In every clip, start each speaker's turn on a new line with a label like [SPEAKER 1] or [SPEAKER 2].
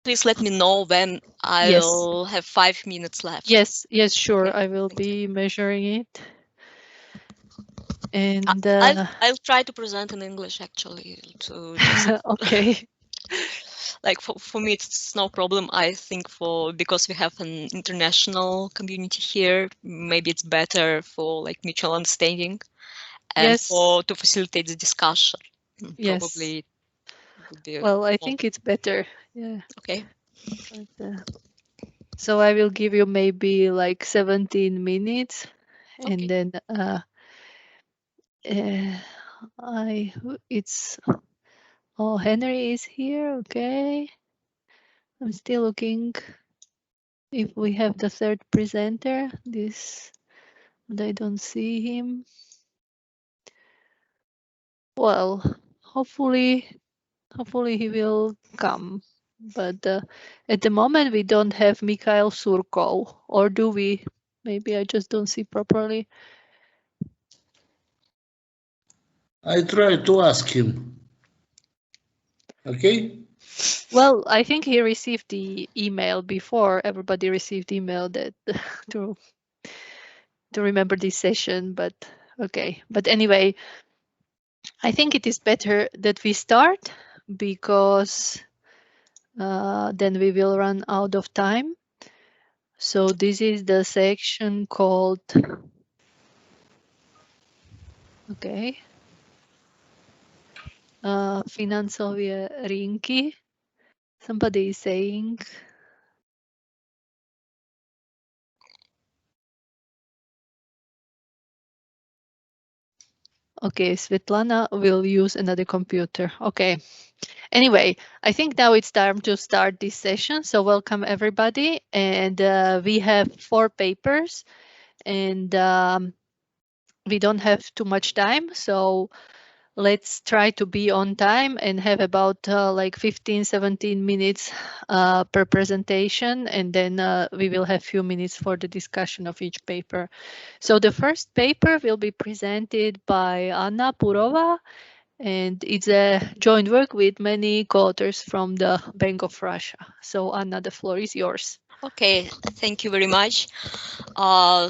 [SPEAKER 1] please let me know when I'll have 5 minutes left.
[SPEAKER 2] Yes, sure.
[SPEAKER 1] Okay.
[SPEAKER 2] I will be measuring it. And
[SPEAKER 1] I'll try to present in English actually. To just
[SPEAKER 2] okay.
[SPEAKER 1] Like for me, it's no problem. I think because we have an international community here, maybe it's better for like mutual understanding and to facilitate the discussion. Probably. Would be
[SPEAKER 2] well, I think it's better. Yeah.
[SPEAKER 1] Okay.
[SPEAKER 2] But, so I will give you maybe like 17 minutes,
[SPEAKER 1] Okay.
[SPEAKER 2] and then Henry is here. Okay. I'm still looking if we have the third presenter. But I don't see him. Well, hopefully he will come. But at the moment we don't have Mikhail Surkov, or do we? Maybe I just don't see properly.
[SPEAKER 3] I tried to ask him. Okay.
[SPEAKER 2] Well, I think he received the email before everybody received email that to remember this session, but okay. But anyway, I think it is better that we start because then we will run out of time. So this is the section called, okay, Финансовые рынки. Somebody is saying. Okay, Svetlana will use another computer. Okay. Anyway, I think now it's time to start this session. So welcome everybody. And we have 4 papers and we don't have too much time. So let's try to be on time and have about like 15-17 minutes per presentation, and then we will have few minutes for the discussion of each paper. So the first paper will be presented by Anna Purova, and it's a joint work with many co-authors from the Bank of Russia. So Anna, the floor is yours.
[SPEAKER 1] Okay, thank you very much.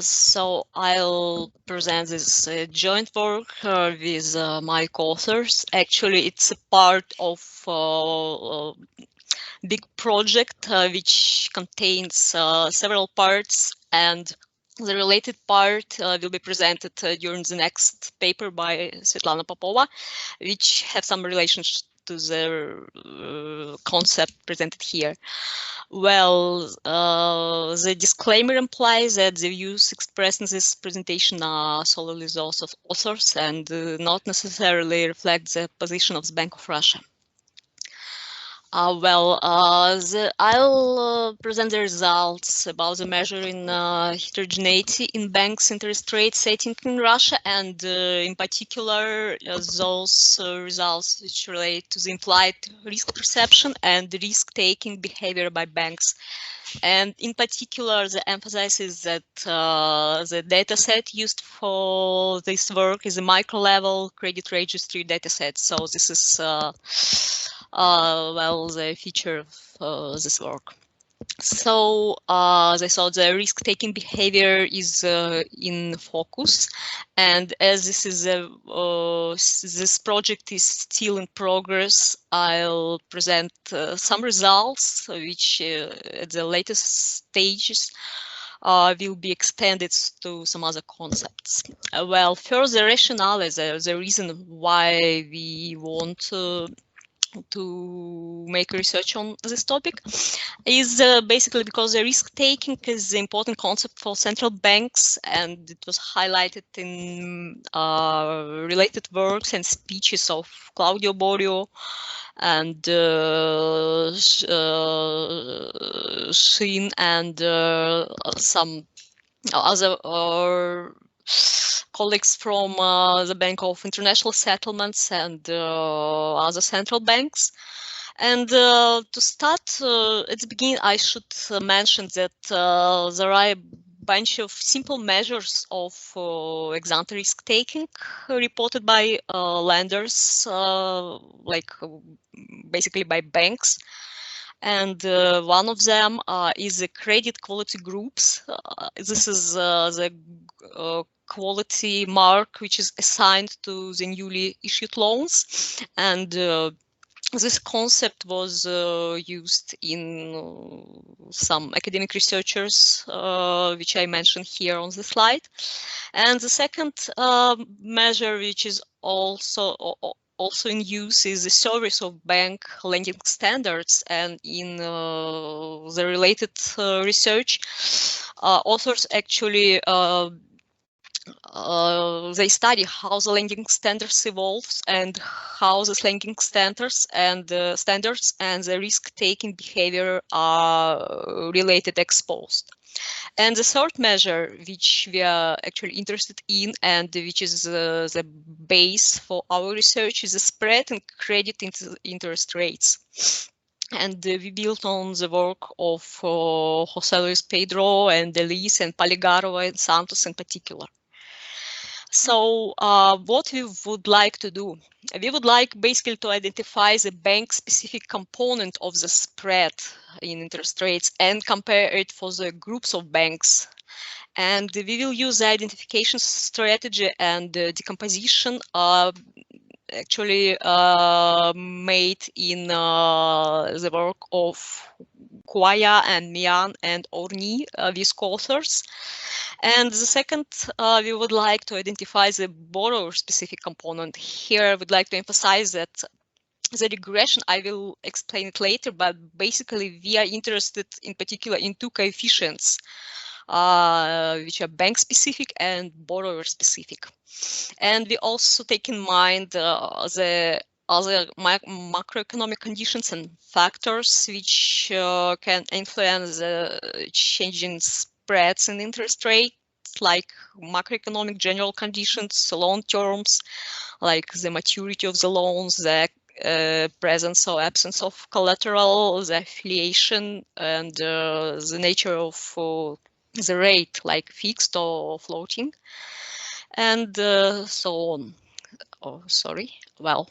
[SPEAKER 1] So I'll present this joint work with my co-authors. Actually, it's a part of a big project which contains several parts, and the related part will be presented during the next paper by Svetlana Popova, which have some relationship to the concept presented here. Well, the disclaimer implies that the views expressed in this presentation are solely those of authors and not necessarily reflect the position of the Bank of Russia. I'll present the results about the measuring heterogeneity in banks' interest rate setting in Russia, and in particular those results which relate to the implied risk perception and risk-taking behavior by banks. And in particular, the emphasis is that the dataset used for this work is a micro-level credit registry dataset. So this is the feature of this work. So as I saw, the risk-taking behavior is in focus, and as this is this project is still in progress, I'll present some results which at the latest stages will be extended to some other concepts. Further rationale is the reason why we want to make research on this topic is basically because the risk-taking is an important concept for central banks, and it was highlighted in related works and speeches of Claudio Borio and Shin and some other colleagues from the Bank of International Settlements and other central banks. And to start at the beginning, I should mention that there are a bunch of simple measures of ex-ante risk-taking reported by lenders, basically by banks. And one of them is the credit quality groups. This is the quality mark which is assigned to the newly issued loans. And this concept was used in some academic researchers, which I mentioned here on the slide. And the second measure, which is also in use, is the service of bank lending standards. And in the related research, authors actually they study how the lending standards evolves and how the lending standards and the risk-taking behavior are related exposed. And the third measure, which we are actually interested in and which is the base for our research, is the spread in credit interest rates. And we built on the work of José Luis Pedro and Elise and Poligarova and Santos in particular. So what we would like to do, we would like basically to identify the bank-specific component of the spread in interest rates and compare it for the groups of banks. And we will use the identification strategy and decomposition actually made in the work of Kuaya and Mian and Orni, these co-authors. And the second, we would like to identify the borrower-specific component. Here, I would like to emphasize that the regression, I will explain it later, but basically we are interested in particular in two coefficients, which are bank-specific and borrower-specific. And we also take in mind the other macroeconomic conditions and factors which can influence the changing spreads in interest rates, like macroeconomic general conditions, loan terms, like the maturity of the loans, the presence or absence of collateral, the affiliation, and the nature of the rate, like fixed or floating, and so on. Oh, sorry. Well,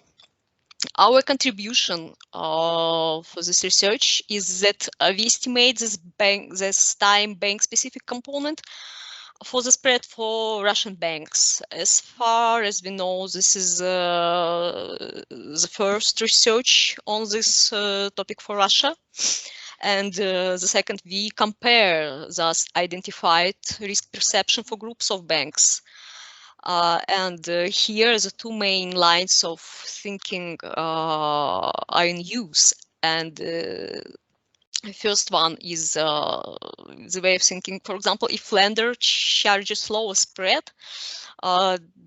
[SPEAKER 1] our contribution for this research is that we estimate this time bank-specific component for the spread for Russian banks. As far as we know, this is the first research on this topic for Russia. And the second, we compare thus identified risk perception for groups of banks. And here the two main lines of thinking are in use. And the first one is the way of thinking. For example, if lender charges lower spread,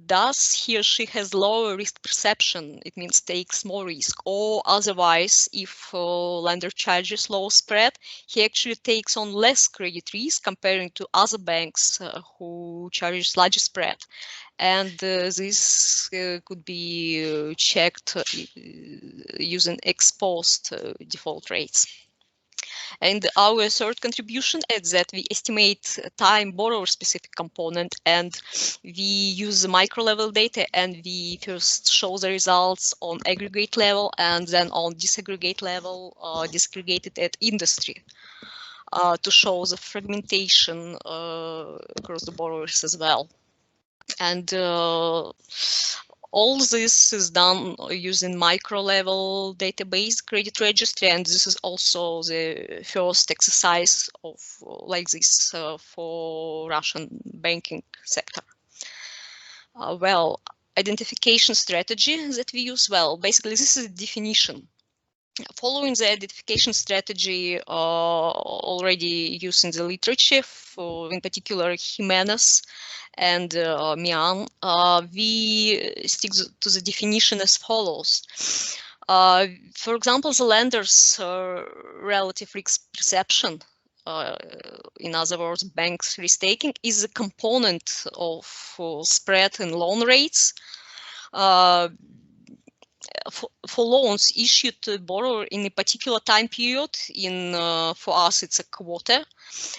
[SPEAKER 1] does he or she has lower risk perception? It means takes more risk. Or otherwise, if lender charges lower spread, he actually takes on less credit risk comparing to other banks who charges larger spread. And this could be checked using ex-post default rates. And our third contribution is that we estimate time borrower specific component, and we use the micro level data, and we first show the results on aggregate level and then on disaggregate level, disaggregated at industry, to show the fragmentation across the borrowers as well. And all this is done using micro-level database credit registry, and this is also the first exercise of like this for Russian banking sector. Well, identification strategy that we use, well, basically this is a definition. Following the identification strategy already used in the literature, in particular Jimenez and Mian, we stick to the definition as follows. For example, the lender's relative risk perception, in other words, banks risk-taking, is a component of spread in loan rates. For loans issued to a borrower in a particular time period, for us it's a quarter,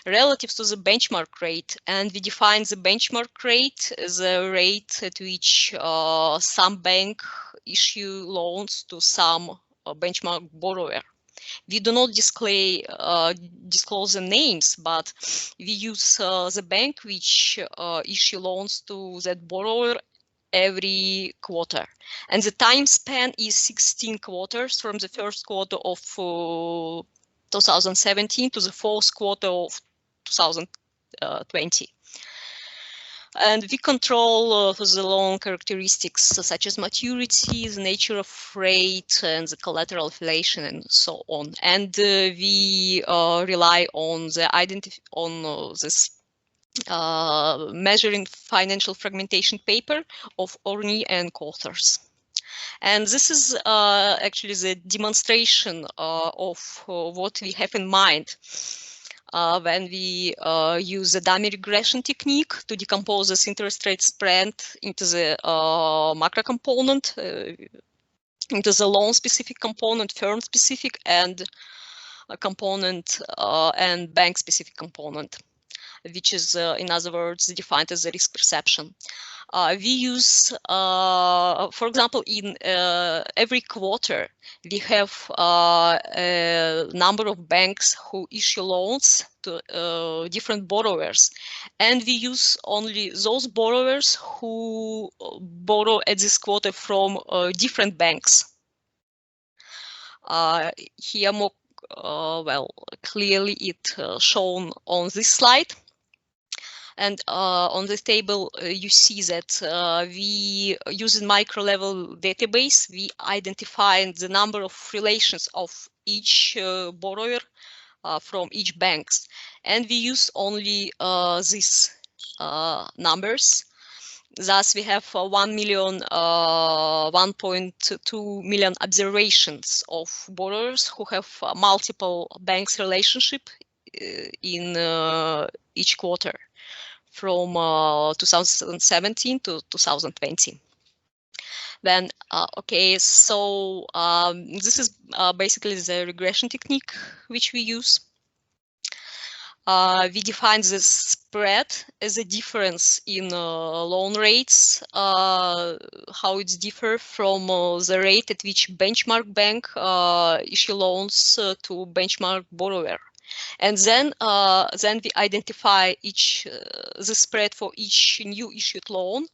[SPEAKER 1] relative to the benchmark rate, and we define the benchmark rate as a rate at which some bank issue loans to some benchmark borrower. We do not disclose the names, but we use the bank which issue loans to that borrower every quarter. And the time span is 16 quarters from the first quarter of 2017 to the fourth quarter of 2020. And we control the loan characteristics such as maturity, the nature of rate, and the collateral affiliation, and so on. And we rely on the this measuring financial fragmentation paper of Orny and co-authors. And this is actually the demonstration of what we have in mind when we use the dummy regression technique to decompose this interest rate spread into the macro component, into the loan-specific component, firm-specific, and component and bank-specific component, which is, in other words, defined as the risk perception. We use, for example, in every quarter, we have a number of banks who issue loans to different borrowers. And we use only those borrowers who borrow at this quarter from different banks. Here more well, clearly it shown on this slide. And on this table, you see that we using micro-level database, we identify the number of relations of each borrower from each banks. And we use only these numbers. Thus, we have 1.2 million observations of borrowers who have multiple banks relationship in each quarter from 2017 to 2020. Then, okay, so this is basically the regression technique which we use. We define the spread as a difference in loan rates, how it's differ from the rate at which benchmark bank issue loans to benchmark borrower. And then we identify the spread for each new issued loan,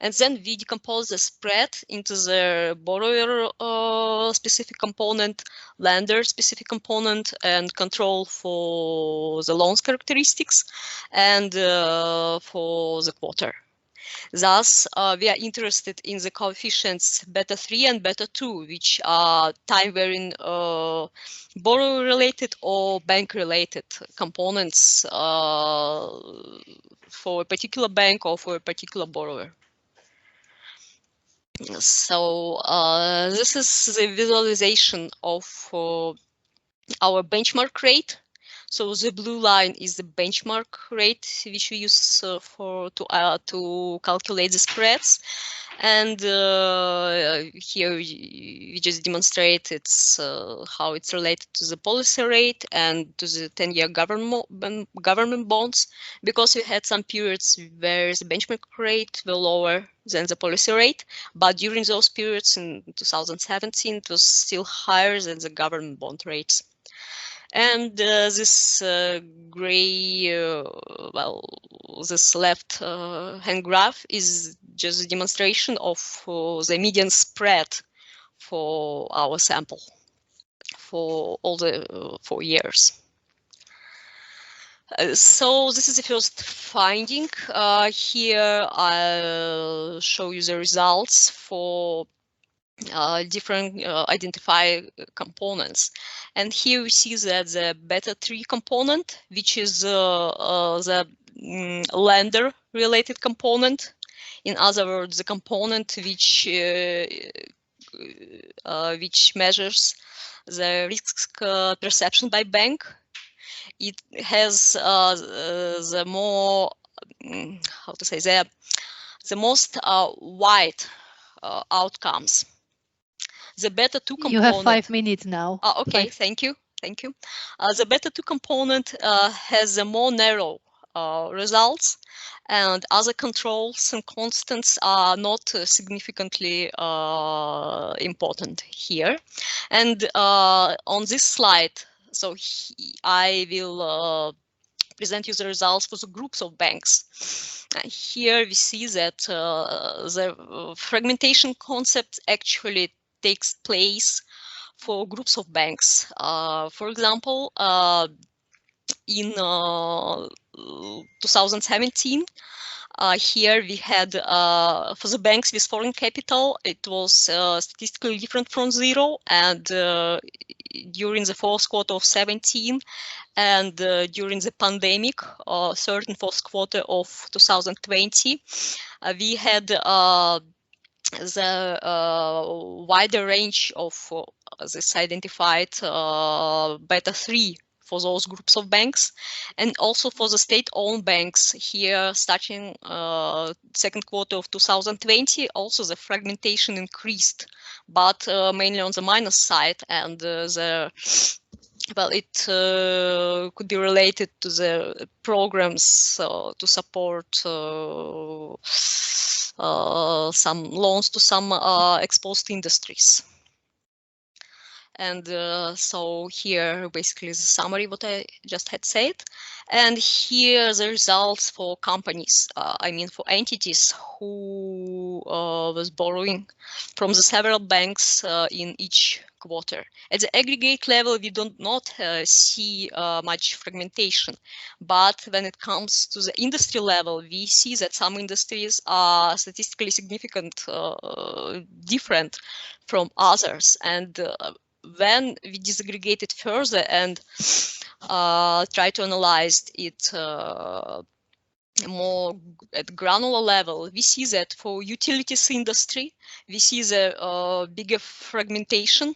[SPEAKER 1] and then we decompose the spread into the borrower specific component, lender specific component, and control for the loans characteristics, and for the quarter. Thus, we are interested in the coefficients beta 3 and beta 2, which are time-varying borrower-related or bank-related components for a particular bank or for a particular borrower. So this is the visualization of our benchmark rate. So the blue line is the benchmark rate which we use to calculate the spreads, and here we just demonstrate how it's related to the policy rate and to the 10-year government bonds, because we had some periods where the benchmark rate were lower than the policy rate, but during those periods in 2017 it was still higher than the government bond rates. And this gray, this left hand graph is just a demonstration of the median spread for our sample for all the 4 years. So this is the first finding. Here I'll show you the results for different identify components, and here we see that the beta 3 component, which is the lender related component, in other words, the component which measures the risk perception by bank, it has the more how to say the most wide outcomes. The beta 2 component.
[SPEAKER 2] You have 5 minutes now.
[SPEAKER 1] Okay, thank you. The beta 2 component has a more narrow results, and other controls and constants are not significantly important here. And on this slide, so I will present you the results for the groups of banks. Here we see that the fragmentation concept actually takes place for groups of banks. For example, in 2017, here we had, for the banks with foreign capital, it was statistically different from zero, and during the fourth quarter of 17, and during the pandemic, third and fourth quarter of 2020, we had the wider range of this identified beta 3 for those groups of banks, and also for the state-owned banks here starting second quarter of 2020, also the fragmentation increased, but mainly on the minus side, and well, it could be related to the programs to support some loans to some exposed industries. And so here basically is a summary what I just had said. And here the results for companies, I mean for entities who was borrowing from the several banks in each quarter. At the aggregate level, we do not see much fragmentation, but when it comes to the industry level, we see that some industries are statistically significant, different from others. And when we disaggregate it further and try to analyze it more at granular level, we see that for utilities industry, we see the bigger fragmentation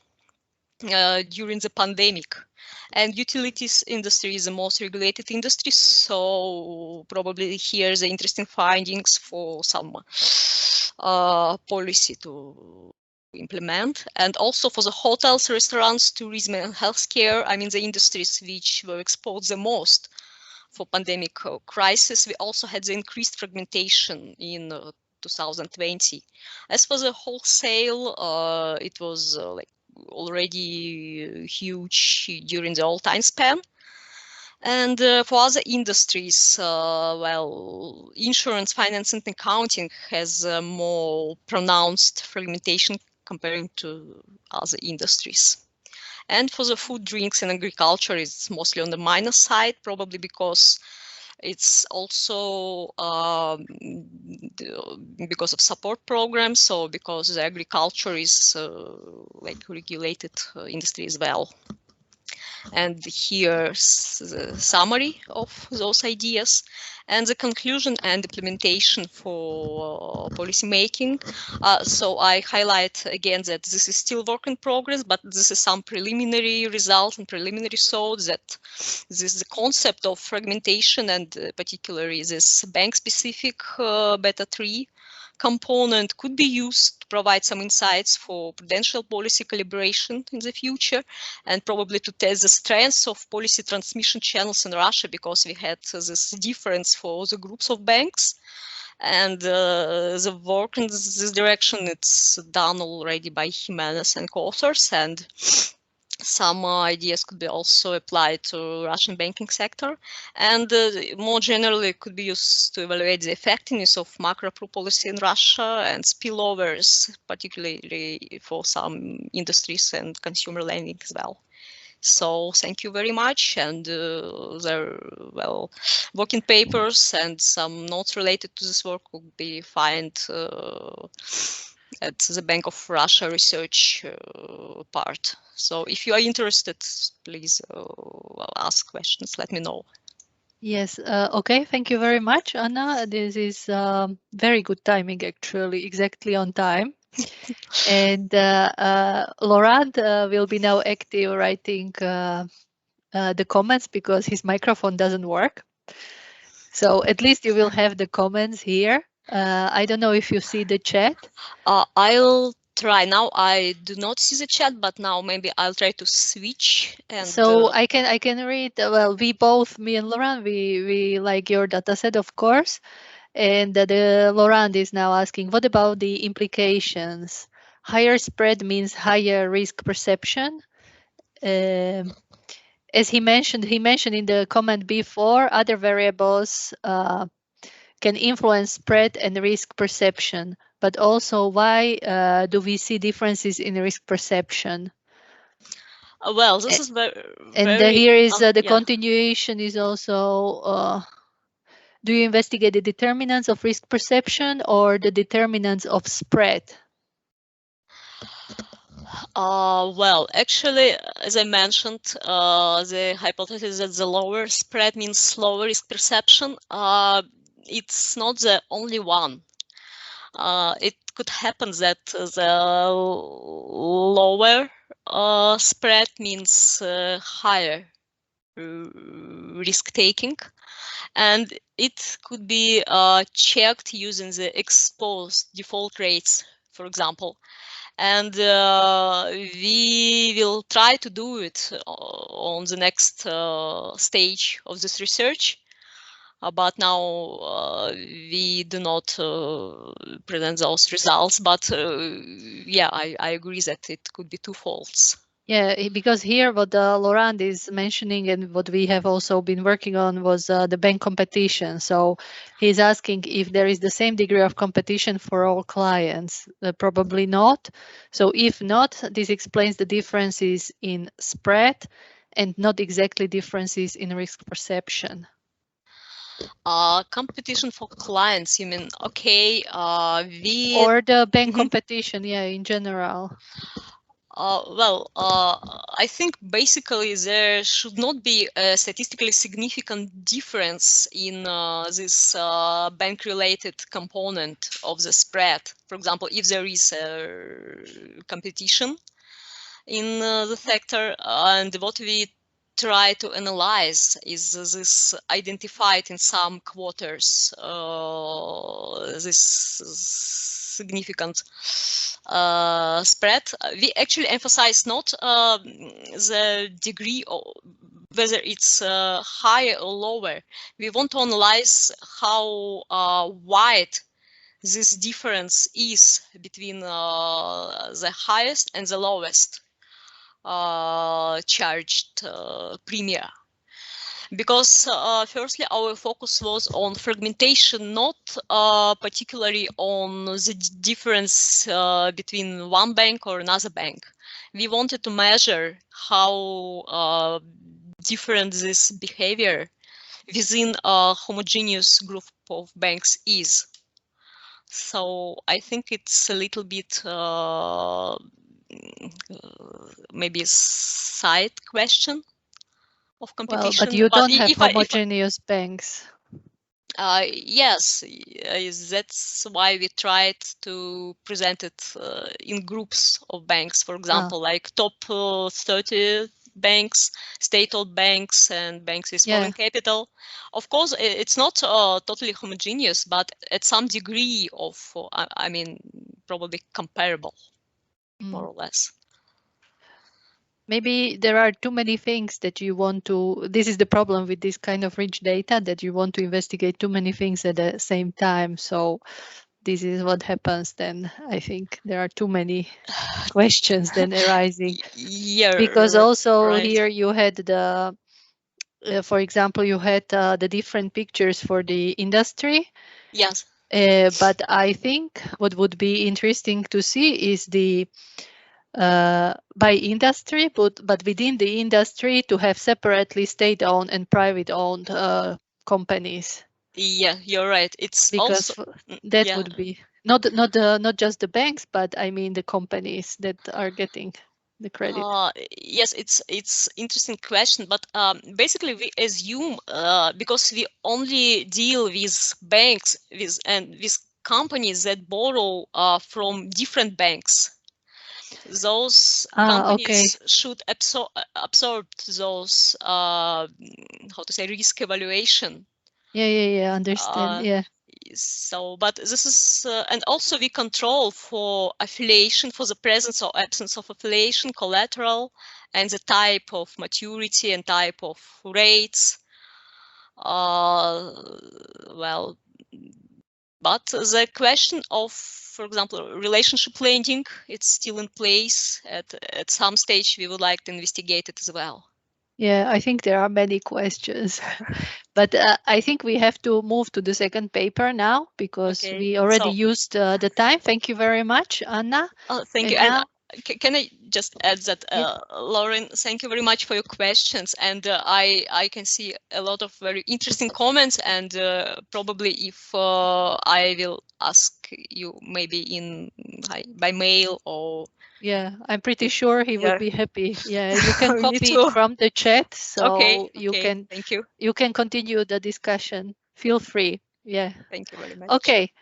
[SPEAKER 1] during the pandemic. And utilities industry is the most regulated industry, so probably here the interesting findings for some policy to implement. And also for the hotels, restaurants, tourism, and healthcare, I mean the industries which were exposed the most for pandemic crisis, we also had the increased fragmentation in 2020. As for the wholesale, it was like already huge during the all time span. And for other industries, well, insurance, finance, and accounting has more pronounced fragmentation comparing to other industries. And for the food, drinks, and agriculture, it's mostly on the minus side, probably because it's also because of support programs, so because the agriculture is like regulated industry as well. And here's the summary of those ideas and the conclusion and implementation for policy making. So I highlight again that this is still work in progress, but this is some preliminary results and preliminary thoughts that this the concept of fragmentation and particularly this bank-specific beta 3 component could be used to provide some insights for prudential policy calibration in the future, and probably to test the strengths of policy transmission channels in Russia, because we had this difference for the groups of banks. And the work in this direction, it's done already by Jimenez and co-authors, and some ideas could be also applied to Russian banking sector, and more generally could be used to evaluate the effectiveness of macro policy in Russia and spillovers, particularly for some industries and consumer lending as well. So thank you very much, and there well working papers and some notes related to this work will be found at the Bank of Russia research part. So if you are interested, please ask questions, let me know.
[SPEAKER 2] Yes, okay, thank you very much, Anna. This is very good timing, actually, exactly on time. And Laurent will be now active writing the comments because his microphone doesn't work. So at least you will have the comments here. I don't know if you see the chat.
[SPEAKER 1] I'll try now. I do not see the chat, but now maybe I'll try to switch. And
[SPEAKER 2] so I can read. Well, we both, me and Laurent, we like your data set, of course. And Laurent is now asking, what about the implications? Higher spread means higher risk perception. As he mentioned in the comment before, other variables can influence spread and risk perception. But also, why do we see differences in risk perception?
[SPEAKER 1] well, this is very.
[SPEAKER 2] And here is the
[SPEAKER 1] yeah.
[SPEAKER 2] continuation is also. Do you investigate the determinants of risk perception or the determinants of spread?
[SPEAKER 1] Well, actually, as I mentioned, the hypothesis that the lower spread means lower risk perception. It's not the only one. It could happen that the lower spread means higher risk taking, and it could be checked using the exposed default rates, for example. And we will try to do it on the next stage of this research. But now we do not present those results. But yeah, I agree that it could be twofold.
[SPEAKER 2] Yeah, because here what Laurent is mentioning and what we have also been working on was the bank competition. So he's asking if there is the same degree of competition for all clients. Probably not. So if not, this explains the differences in spread and not exactly differences in risk perception.
[SPEAKER 1] Competition for clients, you mean? Okay,
[SPEAKER 2] or the bank competition, yeah, in general.
[SPEAKER 1] Well, I think basically there should not be a statistically significant difference in this bank-related component of the spread. For example, if there is a competition in the sector, and what we try to analyze is this identified in some quarters, this significant spread. We actually emphasize not the degree of whether it's higher or lower. We want to analyze how wide this difference is between the highest and the lowest charged premium. Because firstly, our focus was on fragmentation, not particularly on the difference between one bank or another bank. We wanted to measure how different this behavior within a homogeneous group of banks is. So I think it's a little bit maybe a side question of competition.
[SPEAKER 2] Well, but you don't have homogeneous banks.
[SPEAKER 1] Yes, that's why we tried to present it in groups of banks, for example, like top 30 banks, state-owned banks, and banks with foreign capital. Of course, it's not totally homogeneous, but at some degree of, I mean, probably comparable, more or less.
[SPEAKER 2] Maybe there are too many things that you want to, this is the problem with this kind of rich data, that you want to investigate too many things at the same time. So this is what happens then. I think there are too many questions then arising.
[SPEAKER 1] Yeah,
[SPEAKER 2] because also here you had the, for example, you had the different pictures for the industry.
[SPEAKER 1] Yes.
[SPEAKER 2] But I think what would be interesting to see is the by industry, but within the industry to have separately state-owned and private-owned companies.
[SPEAKER 1] Yeah, you're right. It's
[SPEAKER 2] because
[SPEAKER 1] also
[SPEAKER 2] that would be not just the banks, but I mean the companies that are getting the credit.
[SPEAKER 1] Yes, it's interesting question, but basically we assume because we only deal with banks with companies that borrow from different banks. Those companies should absorb those how to say risk evaluation.
[SPEAKER 2] Yeah, understand.
[SPEAKER 1] So, but this is, and also we control for affiliation, for the presence or absence of affiliation, collateral, and the type of maturity and type of rates. Well, but the question of, for example, relationship lending, it's still in place. At some stage, we would like to investigate it as well.
[SPEAKER 2] Yeah, I think there are many questions, but I think we have to move to the second paper now because
[SPEAKER 1] Okay,
[SPEAKER 2] we already
[SPEAKER 1] so,
[SPEAKER 2] used the time. Thank you very much, Anna.
[SPEAKER 1] thank you.
[SPEAKER 2] Now,
[SPEAKER 1] Can I just add that,
[SPEAKER 2] yeah.
[SPEAKER 1] Lauren, thank you very much for your questions. And I can see a lot of very interesting comments. And probably if I will ask you maybe by mail or.
[SPEAKER 2] Yeah, I'm pretty sure he would be happy. Yeah, you can
[SPEAKER 1] Me
[SPEAKER 2] copy
[SPEAKER 1] too.
[SPEAKER 2] it from the chat, so
[SPEAKER 1] Okay,
[SPEAKER 2] you can
[SPEAKER 1] thank you.
[SPEAKER 2] you can continue the discussion. Feel free. Yeah.
[SPEAKER 1] Thank you very much.
[SPEAKER 2] Okay.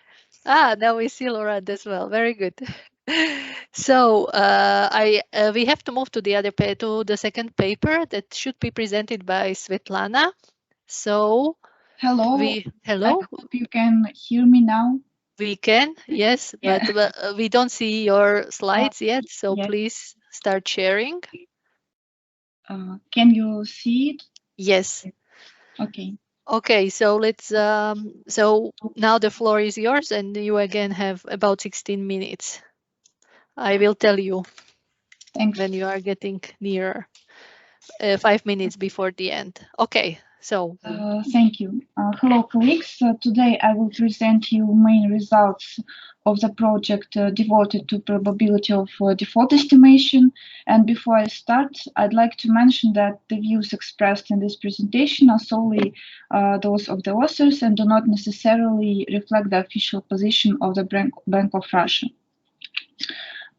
[SPEAKER 2] Now we see Laurent as well. Very good. So we have to move to the second paper that should be presented by Svetlana. So
[SPEAKER 4] hello.
[SPEAKER 2] Hello.
[SPEAKER 4] I hope you can hear me now.
[SPEAKER 2] We can, yes,
[SPEAKER 4] Yeah.
[SPEAKER 2] but we don't see your slides yet. So
[SPEAKER 4] yes.
[SPEAKER 2] please start sharing.
[SPEAKER 4] Can you see it?
[SPEAKER 2] Yes.
[SPEAKER 4] Okay.
[SPEAKER 2] Okay, so let's so now the floor is yours and you again have about 16 minutes. I will tell you
[SPEAKER 4] Thanks.
[SPEAKER 2] when you are getting nearer, 5 minutes before the end. Okay, so.
[SPEAKER 4] Thank you. Hello, colleagues. Today I will present you main results of the project devoted to probability of default estimation. And before I start, I'd like to mention that the views expressed in this presentation are solely those of the authors and do not necessarily reflect the official position of the Bank of Russia.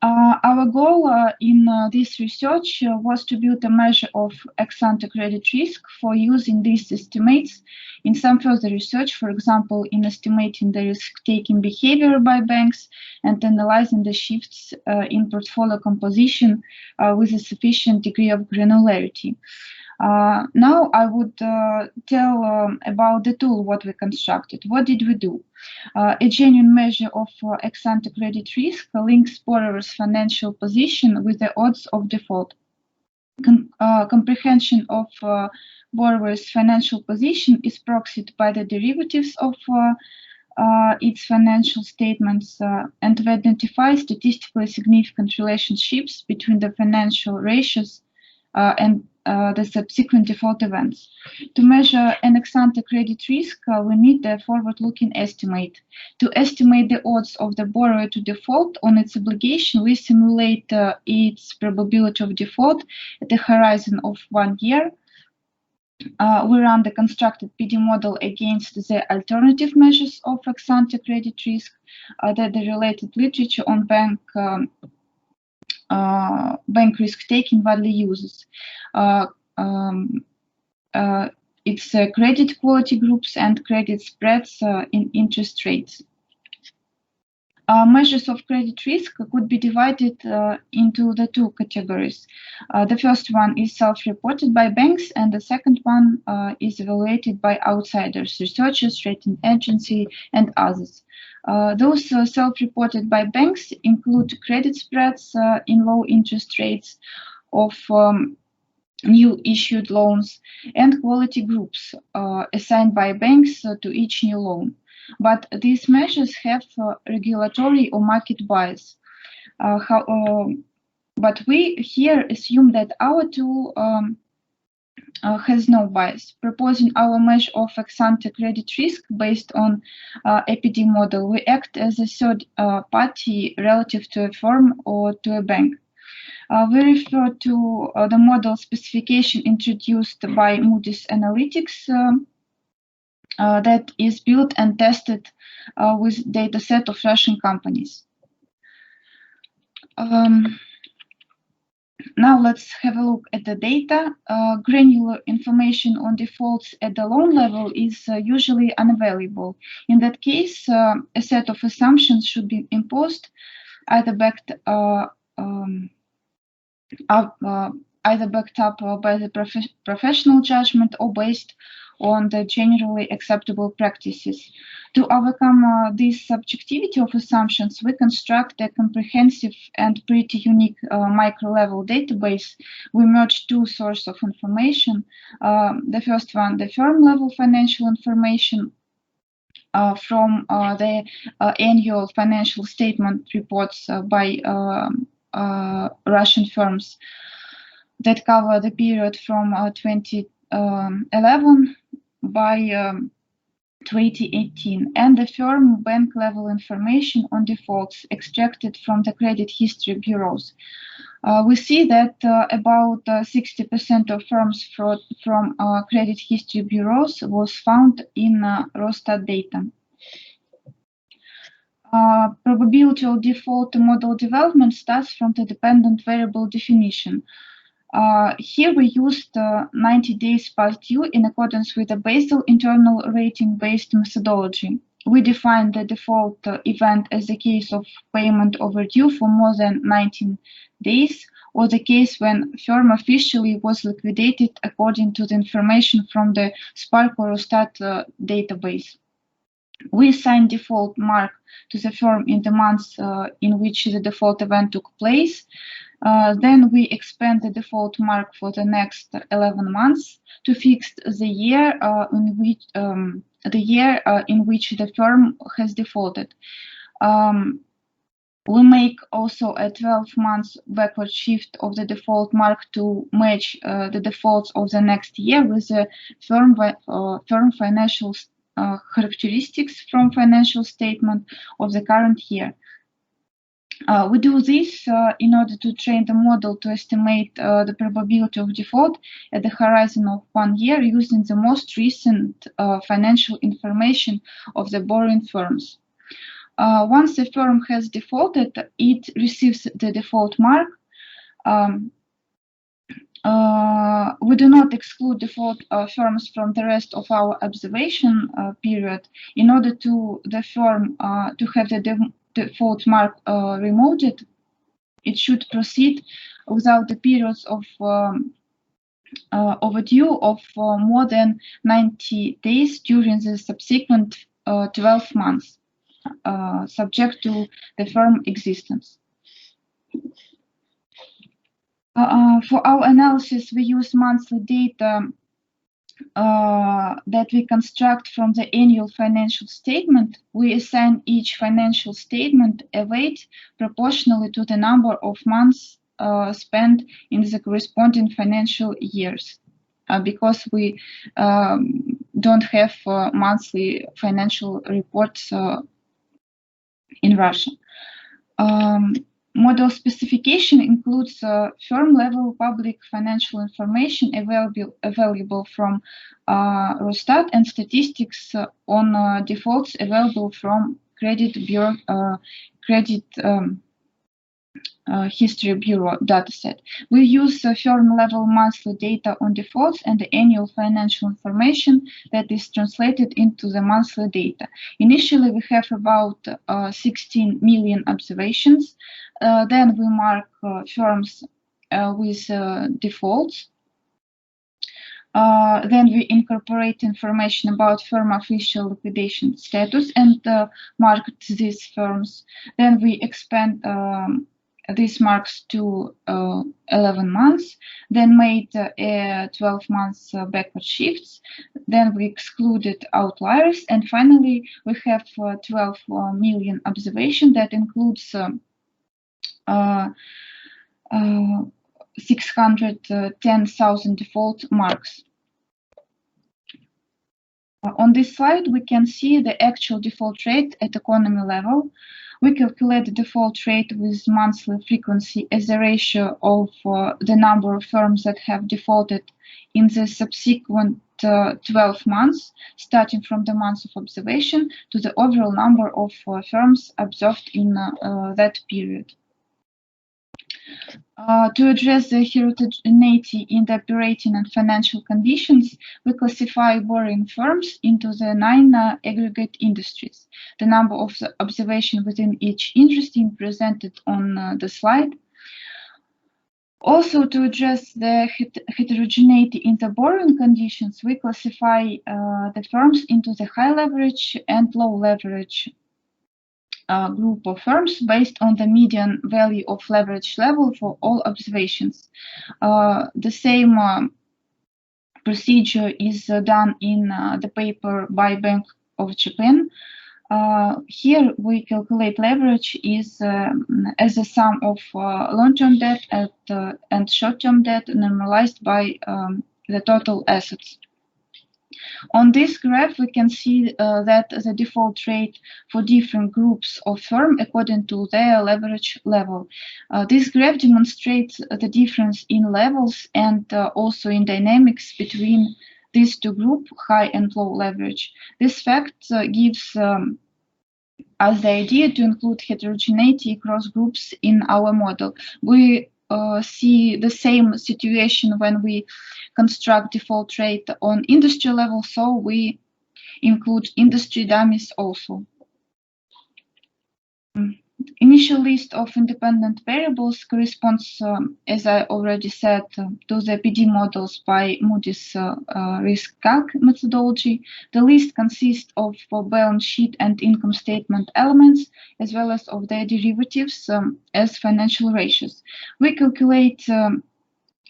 [SPEAKER 4] Our goal in this research was to build a measure of ex-ante credit risk for using these estimates in some further research, for example, in estimating the risk-taking behavior by banks and analyzing the shifts in portfolio composition with a sufficient degree of granularity. Now I would tell about the tool, what we constructed. What did we do? A genuine measure of ex-ante credit risk links borrower's financial position with the odds of default. Comprehension of borrower's financial position is proxied by the derivatives of its financial statements and to identify statistically significant relationships between the financial ratios and the subsequent default events. To measure an ex-ante credit risk, we need a forward-looking estimate. To estimate the odds of the borrower to default on its obligation, we simulate its probability of default at a horizon of 1 year. We run the constructed PD model against the alternative measures of ex-ante credit risk that the related literature on bank risk-taking widely uses. It's credit quality groups and credit spreads in interest rates. Measures of credit risk could be divided into the two categories. The first one is self-reported by banks, and the second one is evaluated by outsiders, researchers, rating agency, and others. Those self-reported by banks include credit spreads in low interest rates of new issued loans and quality groups assigned by banks to each new loan. But these measures have regulatory or market bias. But we here assume that our tool has no bias. Proposing our measure of ex-ante credit risk based on APD model, we act as a third party relative to a firm or to a bank. We refer to the model specification introduced by Moody's Analytics that is built and tested with data set of Russian companies. Now let's have a look at the data. Granular information on defaults at the loan level is usually unavailable. In that case, a set of assumptions should be imposed, either backed up by the professional judgment or based on the generally acceptable practices. To overcome this subjectivity of assumptions, we construct a comprehensive and pretty unique micro-level database. We merge two sources of information. The first one, the firm-level financial information from the annual financial statement reports by Russian firms that cover the period from 2011 by 2018, and the firm bank level information on defaults extracted from the credit history bureaus. We see that about 60% of firms from credit history bureaus was found in Росстат data. Probability of default model development starts from the dependent variable definition. Here we used 90 days past due in accordance with the Basel internal rating-based methodology. We defined the default event as the case of payment overdue for more than 19 days, or the case when firm officially was liquidated according to the information from the Spark or Росстат database. We assign default mark to the firm in the months in which the default event took place. Then we expand the default mark for the next 11 months to fix the year in which the firm has defaulted. We make also a 12-month backward shift of the default mark to match the defaults of the next year with the firm financial characteristics from financial statement of the current year. We do this in order to train the model to estimate the probability of default at the horizon of 1 year using the most recent financial information of the borrowing firms. Once the firm has defaulted, it receives the default mark. We do not exclude default firms from the rest of our observation period. In order to the firm to have the default mark removed, it should proceed without the periods of overdue of more than 90 days during the subsequent 12 months, subject to the firm existence. For our analysis, we use monthly data that we construct from the annual financial statement. We assign each financial statement a weight proportionally to the number of months spent in the corresponding financial years, because we don't have monthly financial reports in Russia. Model specification includes firm-level public financial information available from Росстат and statistics on defaults available from Credit History Bureau dataset. We use firm-level monthly data on defaults and the annual financial information that is translated into the monthly data. Initially, we have about 16 million observations. Then we mark firms with defaults. Then we incorporate information about firm official liquidation status and mark these firms. Then we expand these marks to 11 months, then made 12 months backward shifts, then we excluded outliers, and finally we have 12 million observation that includes 610,000 default marks. On this slide, we can see the actual default rate at economy level. We calculate the default rate with monthly frequency as a ratio of the number of firms that have defaulted in the subsequent 12 months, starting from the month of observation to the overall number of firms observed in that period. To address the heterogeneity in the operating and financial conditions, we classify borrowing firms into the 9 aggregate industries. The number of observations within each industry is presented on the slide. Also, to address the heterogeneity in the borrowing conditions, we classify the firms into the high leverage and low leverage group of firms based on the median value of leverage level for all observations. The same procedure is done in the paper by Bank of Japan. Here we calculate leverage is as a sum of long-term debt and short-term debt normalized by the total assets. On this graph, we can see that the default rate for different groups of firms according to their leverage level. This graph demonstrates the difference in levels and also in dynamics between these two groups, high and low leverage. This fact gives us the idea to include heterogeneity across groups in our model. We see the same situation when we construct default rate on industry level, so we include industry dummies also. Initial list of independent variables corresponds, as I already said, to the PD models by Moody's risk calc methodology. The list consists of balance sheet and income statement elements, as well as of their derivatives as financial ratios. We calculate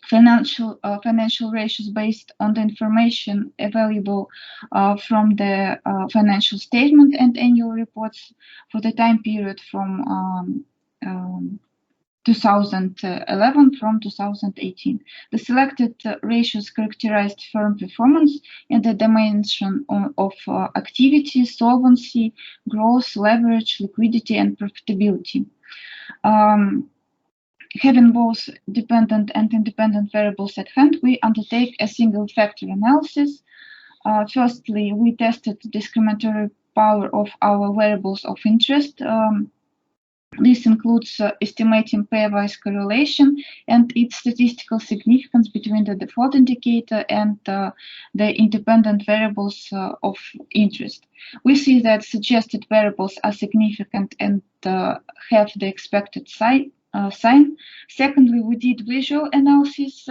[SPEAKER 4] financial ratios based on the information available from the financial statement and annual reports for the time period from 2011 from 2018. The selected ratios characterized firm performance in the dimension of activity, solvency, growth, leverage, liquidity, and profitability. Having both dependent and independent variables at hand, we undertake a single factor analysis. Firstly, we tested the discriminatory power of our variables of interest. This includes estimating pairwise correlation and its statistical significance between the default indicator and the independent variables of interest. We see that suggested variables are significant and have the expected sign. Secondly, we did visual analysis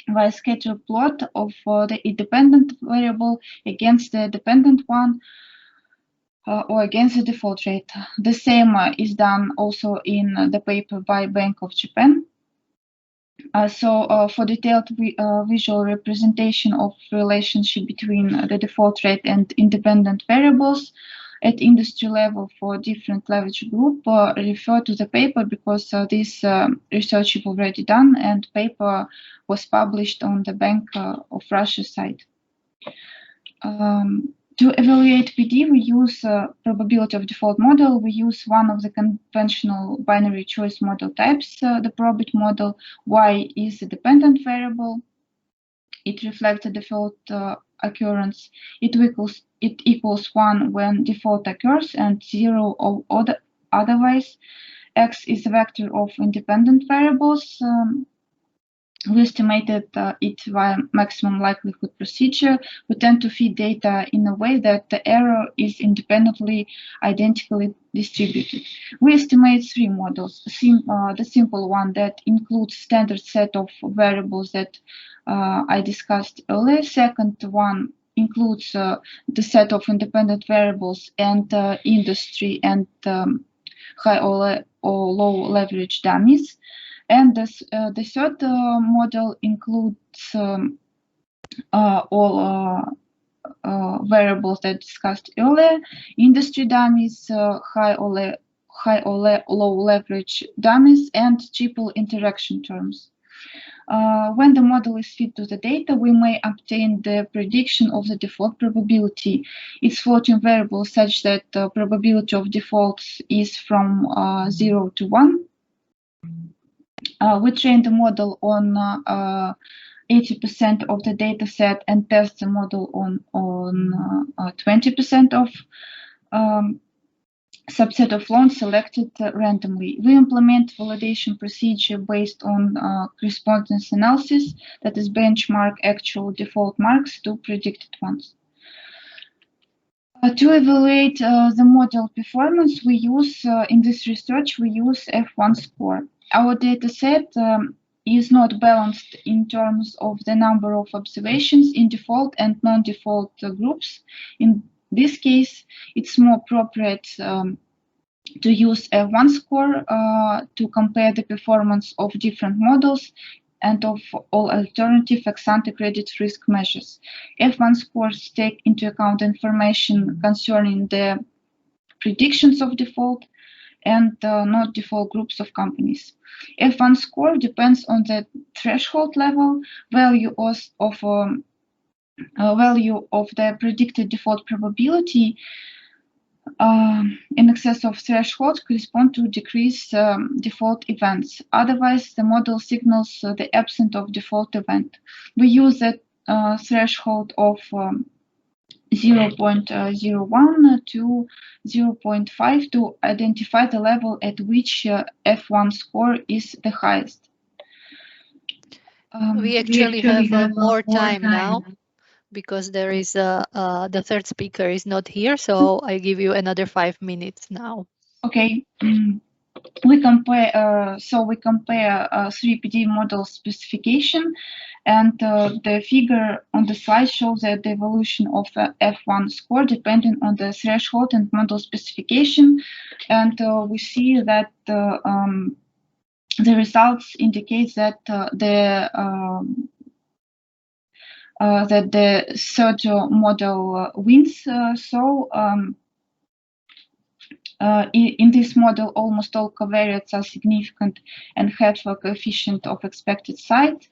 [SPEAKER 4] via scatter plot of the independent variable against the dependent one or against the default rate. The same is done also in the paper by Bank of Japan. For detailed visual representation of relationship between the default rate and independent variables at industry level for different leverage group, refer to the paper because this research is already done and paper was published on the Bank of Russia site. To evaluate PD, we use probability of default model. We use one of the conventional binary choice model types, the probit model. Y is the dependent variable. It reflects the default occurrence. It equals 1 when default occurs and 0 or otherwise. X is a vector of independent variables. We estimated it via maximum likelihood procedure. We tend to feed data in a way that the error is independently identically distributed. We estimate 3 models. The simple one that includes standard set of variables that I discussed earlier. Second one includes the set of independent variables and industry and high or low leverage dummies. And the third model includes all variables that discussed earlier: industry dummies, high or low leverage dummies, and triple interaction terms. When the model is fed to the data, we may obtain the prediction of the default probability. It's floating variable such that the probability of defaults is from 0 to 1. We train the model on 80% of the data set and test the model on 20% of subset of loans selected randomly. We implement validation procedure based on correspondence analysis, that is benchmark actual default marks to predicted ones. To evaluate the model performance, we use in this research we use F1 score. Our data set is not balanced in terms of the number of observations in default and non-default groups. In this case, it's more appropriate to use a F1 score to compare the performance of different models and of all alternative ex-ante credit risk measures. F1 scores take into account information concerning the predictions of default and not default groups of companies. F1 score depends on the threshold level value of the predicted default probability in excess of threshold correspond to decreased default events. Otherwise, the model signals the absence of default event. We use a threshold of 0.01 to 0.5 to identify the level at which F1 score is the highest.
[SPEAKER 2] We actually have more time now, because there is the third speaker is not here, so I give you another 5 minutes now.
[SPEAKER 4] Okay. We compare. We compare 3 PD model specification, and the figure on the slide shows that the evolution of F1 score depending on the threshold and model specification, and we see that the results indicate that the third model wins. In this model, almost all covariates are significant and have a coefficient of expected size.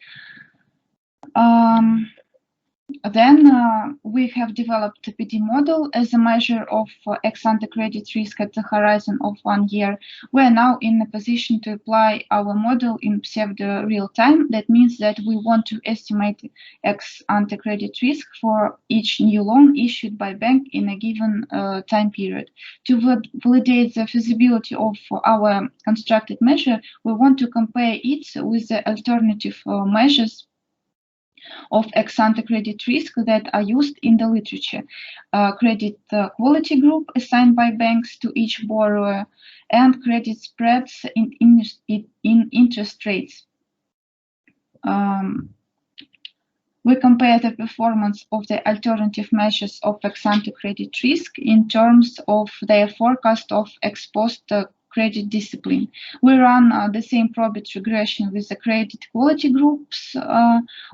[SPEAKER 4] Then we have developed a PD model as a measure of ex-ante credit risk at the horizon of 1 year. We are now in a position to apply our model in pseudo real time. That means that we want to estimate ex-ante credit risk for each new loan issued by bank in a given time period. To validate the feasibility of our constructed measure, we want to compare it with the alternative measures of ex-ante credit risk that are used in the literature. Credit quality group assigned by banks to each borrower, and credit spreads in interest rates. We compare the performance of the alternative measures of ex-ante credit risk in terms of their forecast of ex-post credit discipline. We run the same probit regression with the credit quality groups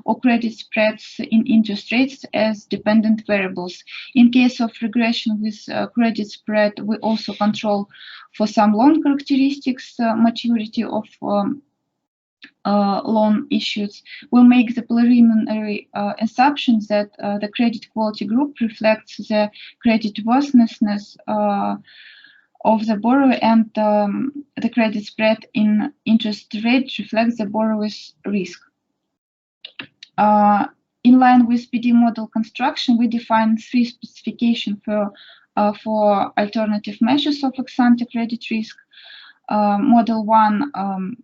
[SPEAKER 4] or credit spreads in interest rates as dependent variables. In case of regression with credit spread, we also control for some loan characteristics, maturity of loan issues. We make the preliminary assumptions that the credit quality group reflects the creditworthiness of the borrower, and the credit spread in interest rate reflects the borrower's risk. In line with PD model construction, we define 3 specifications for alternative measures of ex-ante credit risk. Model 1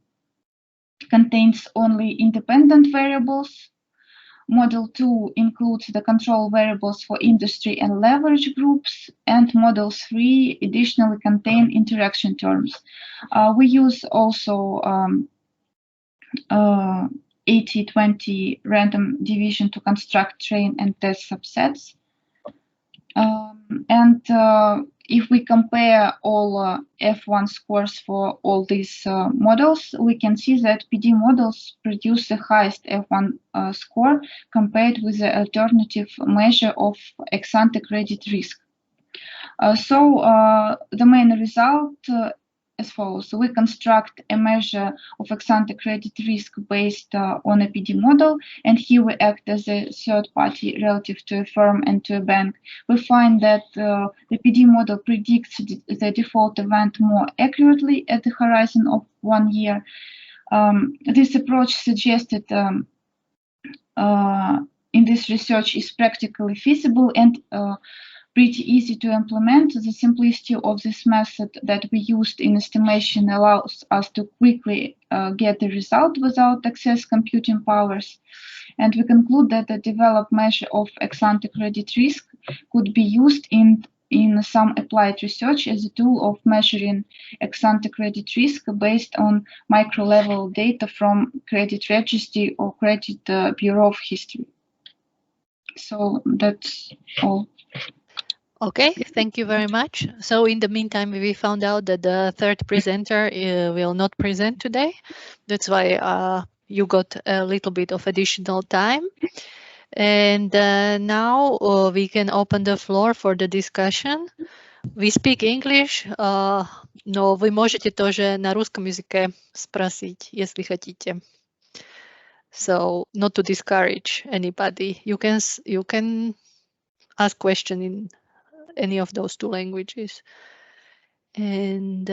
[SPEAKER 4] contains only independent variables. Model 2 includes the control variables for industry and leverage groups, and Model 3 additionally contain interaction terms. We use also 80-20 random division to construct train and test subsets. If we compare all F1 scores for all these models, we can see that PD models produce the highest F1 score compared with the alternative measure of ex-ante credit risk. The main result as follows. We construct a measure of ex-ante credit risk based on a PD model, and here we act as a third party relative to a firm and to a bank. We find that the PD model predicts the default event more accurately at the horizon of 1 year. This approach suggested in this research is practically feasible and pretty easy to implement. The simplicity of this method that we used in estimation allows us to quickly get the result without excess computing powers. And we conclude that the developed measure of ex-ante credit risk could be used in in some applied research as a tool of measuring ex-ante credit risk based on micro-level data from credit registry or credit bureau of history. So that's all.
[SPEAKER 2] Okay, thank you very much. So in the meantime, we found out that the third presenter will not present today. That's why you got a little bit of additional time. And now we can open the floor for the discussion. We speak English, но вы можете тоже на русском языке спросить, если хотите. So not to discourage anybody, you can ask question in any of those two languages. And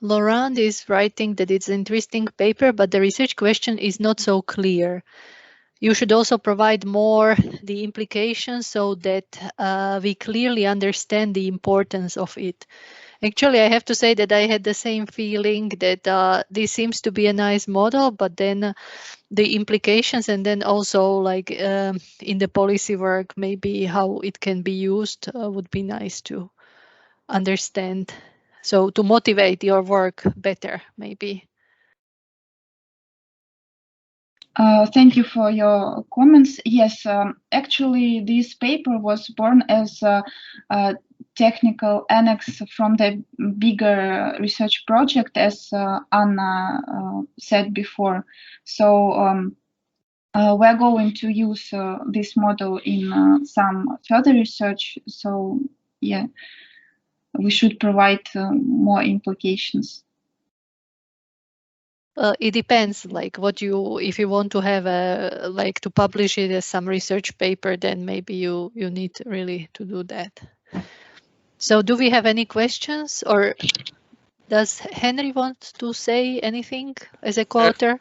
[SPEAKER 2] Laurent is writing that it's an interesting paper, but the research question is not so clear. You should also provide more the implications so that we clearly understand the importance of it. Actually, I have to say that I had the same feeling that this seems to be a nice model, but then the implications and then also like in the policy work, maybe how it can be used would be nice to understand. So to motivate your work better, maybe.
[SPEAKER 4] Thank you for your comments. Yes, actually, this paper was born as a technical annex from the bigger research project, as Anna said before. So we're going to use this model in some further research. So yeah, we should provide more implications.
[SPEAKER 2] It depends, like what you, if you want to have a, like to publish it as some research paper, then maybe you need really to do that. So do we have any questions, or does Henry want to say anything as a co-author?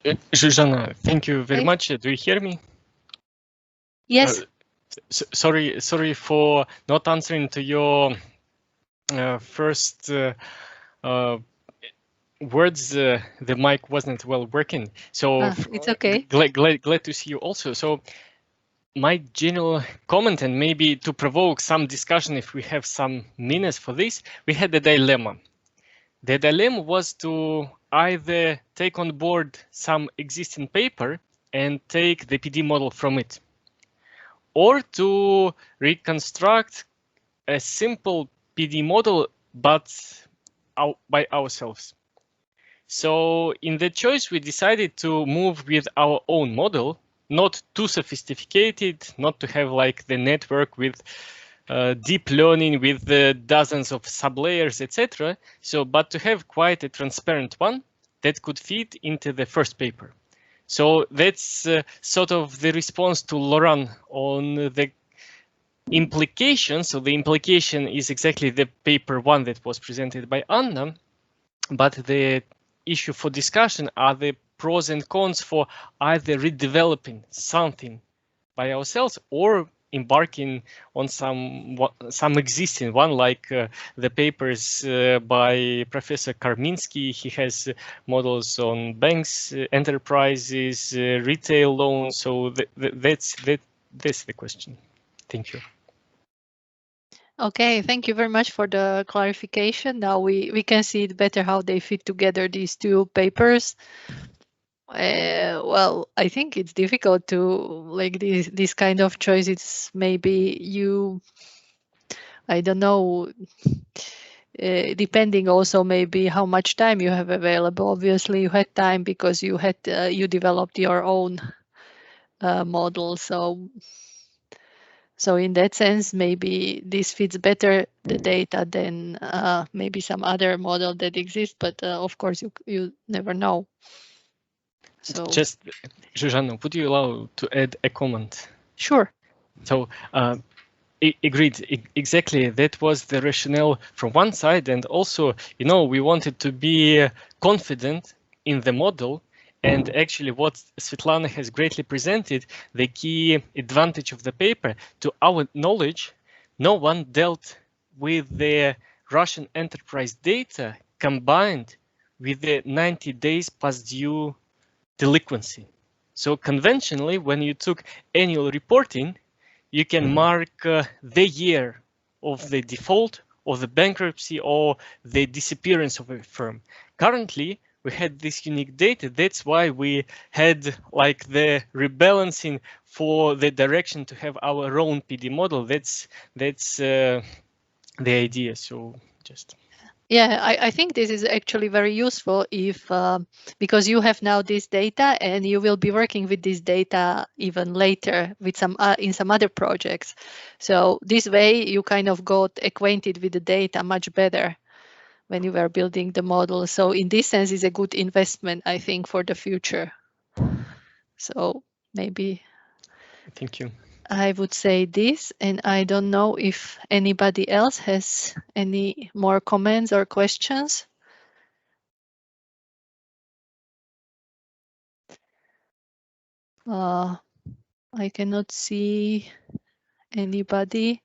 [SPEAKER 5] Zuzana, thank you very
[SPEAKER 2] Okay.
[SPEAKER 5] much. Do you hear me?
[SPEAKER 2] Yes.
[SPEAKER 5] Sorry for not answering to your first words. The mic wasn't well working, so
[SPEAKER 2] It's okay.
[SPEAKER 5] glad to see you also. So my general comment, and maybe to provoke some discussion if we have some minutes for this, we had a dilemma. The dilemma was to either take on board some existing paper and take the PD model from it, or to reconstruct a simple PD model but by ourselves. So in the choice, we decided to move with our own model, not too sophisticated, not to have like the network with deep learning with dozens of sublayers, etc. So, but to have quite a transparent one that could fit into the first paper. So that's sort of the response to Laurent on the implication. So the implication is exactly the paper one that was presented by Anna, but the issue for discussion are the pros and cons for either redeveloping something by ourselves or embarking on some existing one, like the papers by Professor Karminsky. He has models on banks, enterprises, retail loans. So that's the question. Thank you.
[SPEAKER 2] Okay, thank you very much for the clarification. Now we can see it better how they fit together, these two papers. Well, I think it's difficult to like this kind of choices. Maybe you, I don't know, depending also maybe how much time you have available. Obviously, you had time because you had you developed your own model. So in that sense, maybe this fits better the data than maybe some other model that exists. But of course, you never know. So
[SPEAKER 5] just, Zuzana, would you allow to add a comment?
[SPEAKER 2] Sure.
[SPEAKER 5] So agreed, exactly. That was the rationale from one side, and also, you know, we wanted to be confident in the model. And actually, what Svetlana has greatly presented, the key advantage of the paper, to our knowledge, no one dealt with the Russian enterprise data combined with the 90 days past due delinquency. So conventionally, when you took annual reporting, you can mark the year of the default, or the bankruptcy, or the disappearance of a firm. Currently, we had this unique data. That's why we had like the rebalancing for the direction to have our own PD model. That's the idea. So just.
[SPEAKER 2] Yeah, I think this is actually very useful if because you have now this data and you will be working with this data even later with some in some other projects. So this way you kind of got acquainted with the data much better when you were building the model. So in this sense, it's a good investment, I think, for the future. So maybe.
[SPEAKER 5] Thank you.
[SPEAKER 2] I would say this, and I don't know if anybody else has any more comments or questions. I cannot see anybody.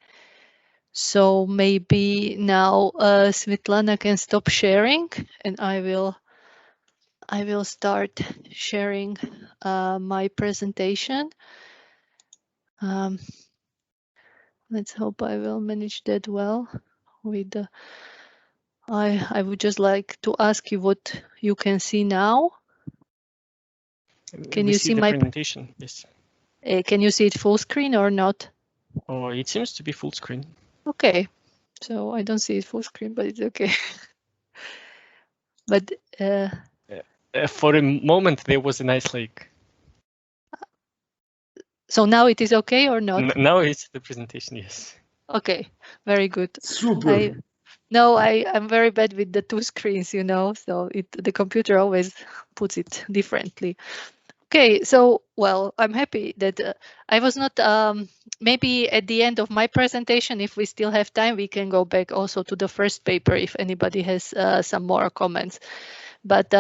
[SPEAKER 2] So maybe now Svetlana can stop sharing, and I will start sharing my presentation. Let's hope I will manage that well. With I would just like to ask you what you can see now. Can
[SPEAKER 5] we
[SPEAKER 2] you
[SPEAKER 5] see
[SPEAKER 2] see
[SPEAKER 5] the
[SPEAKER 2] my
[SPEAKER 5] presentation? Yes.
[SPEAKER 2] Can you see it full screen or not?
[SPEAKER 5] Oh, it seems to be full screen.
[SPEAKER 2] Okay, so I don't see it full screen, but it's okay. But
[SPEAKER 5] for a moment, there was a nice lake.
[SPEAKER 2] So now it is okay or not?
[SPEAKER 5] Now it's the presentation, yes.
[SPEAKER 2] Okay, very good.
[SPEAKER 3] Super.
[SPEAKER 2] I'm very bad with the two screens, you know, so the computer always puts it differently. Okay, so, well, I'm happy that I was not, maybe at the end of my presentation, if we still have time, we can go back also to the first paper if anybody has some more comments. But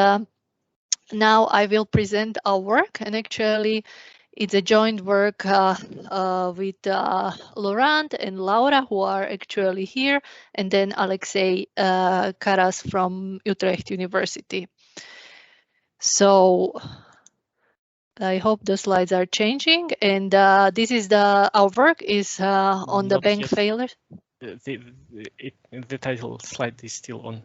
[SPEAKER 2] now I will present our work, and actually it's a joint work with Laurent and Laura, who are actually here, and then Alexei Karas from Utrecht University. So I hope the slides are changing, and this is our work is on the
[SPEAKER 5] Not
[SPEAKER 2] bank
[SPEAKER 5] yet.
[SPEAKER 2] failure.
[SPEAKER 5] The title slide is still on.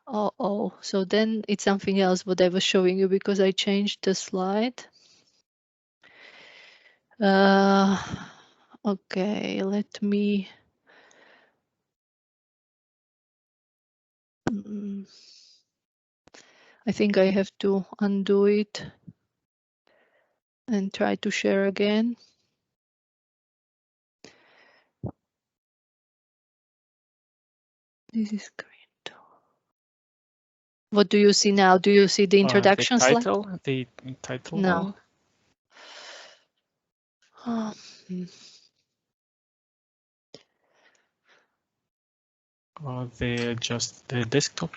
[SPEAKER 2] Oh, so then it's something else what I was showing you because I changed the slide. Okay, let me. I think I have to undo it and try to share again. This is great. What do you see now? Do you see the introduction slide?
[SPEAKER 5] The title
[SPEAKER 2] No.
[SPEAKER 5] one? Just the desktop?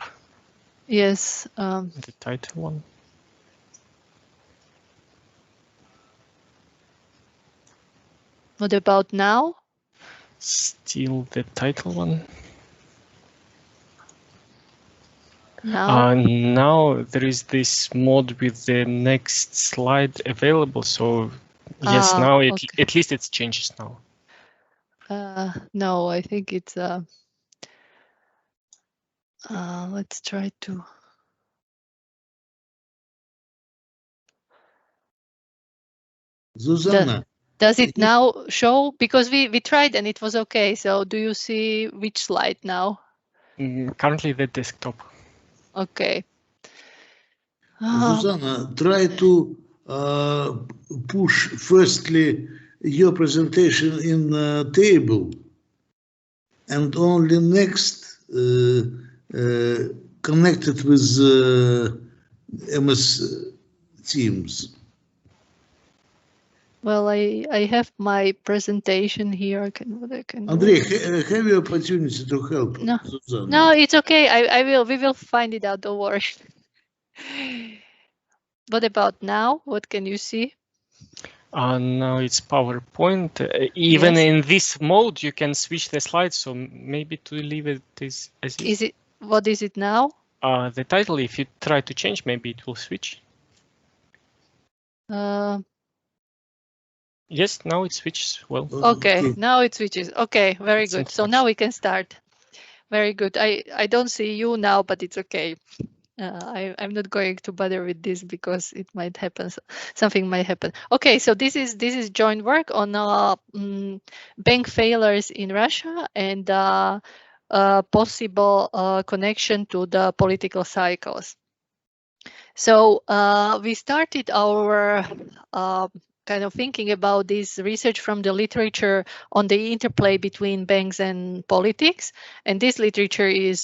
[SPEAKER 2] Yes.
[SPEAKER 5] The title one?
[SPEAKER 2] What about now?
[SPEAKER 5] Still the title one?
[SPEAKER 2] Now?
[SPEAKER 5] Now there is this mode with the next slide available. So yes, now
[SPEAKER 2] Okay.
[SPEAKER 5] at least it changes now.
[SPEAKER 2] No, I think it's let's try to.
[SPEAKER 3] Zuzana.
[SPEAKER 2] Does it now show? Because we tried and it was okay. So do you see which slide now?
[SPEAKER 5] Currently the desktop.
[SPEAKER 2] Okay.
[SPEAKER 3] Zuzana, try to push firstly your presentation in table and only next connected with MS Teams.
[SPEAKER 2] Well, I have my presentation here. What I can do.
[SPEAKER 3] Andrei, have you opportunity to help
[SPEAKER 2] No.
[SPEAKER 3] Zuzana?
[SPEAKER 2] No, it's okay. I will. We will find it out. Don't worry. What about now? What can you see?
[SPEAKER 5] Now it's PowerPoint. Even
[SPEAKER 2] Yes.
[SPEAKER 5] in this mode, you can switch the slides. So maybe to leave it as is.
[SPEAKER 2] Is it? What is it now?
[SPEAKER 5] The title, if you try to change, maybe it will switch. Yes, now it switches well.
[SPEAKER 2] Okay, now it switches. Okay, very good. So now we can start. Very good. I don't see you now, but it's okay. I'm not going to bother with this because it might happen. Something might happen. Okay, so this is joint work on bank failures in Russia and possible connection to the political cycles. So we started our kind of thinking about this research from the literature on the interplay between banks and politics, and this literature is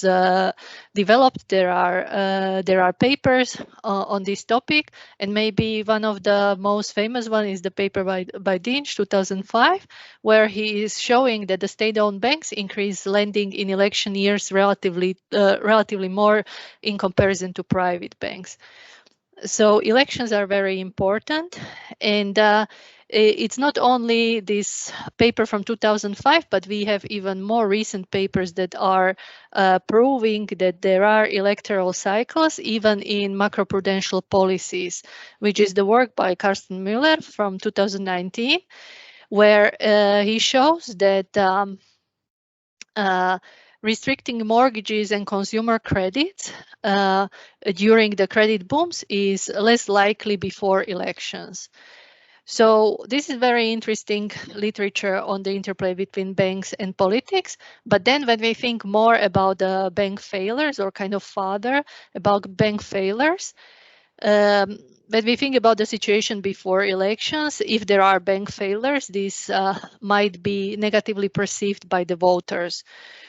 [SPEAKER 2] developed. There are papers on this topic, and maybe one of the most famous one is the paper by Dinch 2005, where he is showing that the state-owned banks increase lending in election years relatively more in comparison to private banks. So elections are very important, and it's not only this paper from 2005, but we have even more recent papers that are proving that there are electoral cycles even in macroprudential policies, which is the work by Carsten Müller from 2019, where he shows that restricting mortgages and consumer credit during the credit booms is less likely before elections. So this is very interesting literature on the interplay between banks and politics. But then when we think more about the bank failures, or kind of further about bank failures, when we think about the situation before elections, if there are bank failures, this might be negatively perceived by the voters.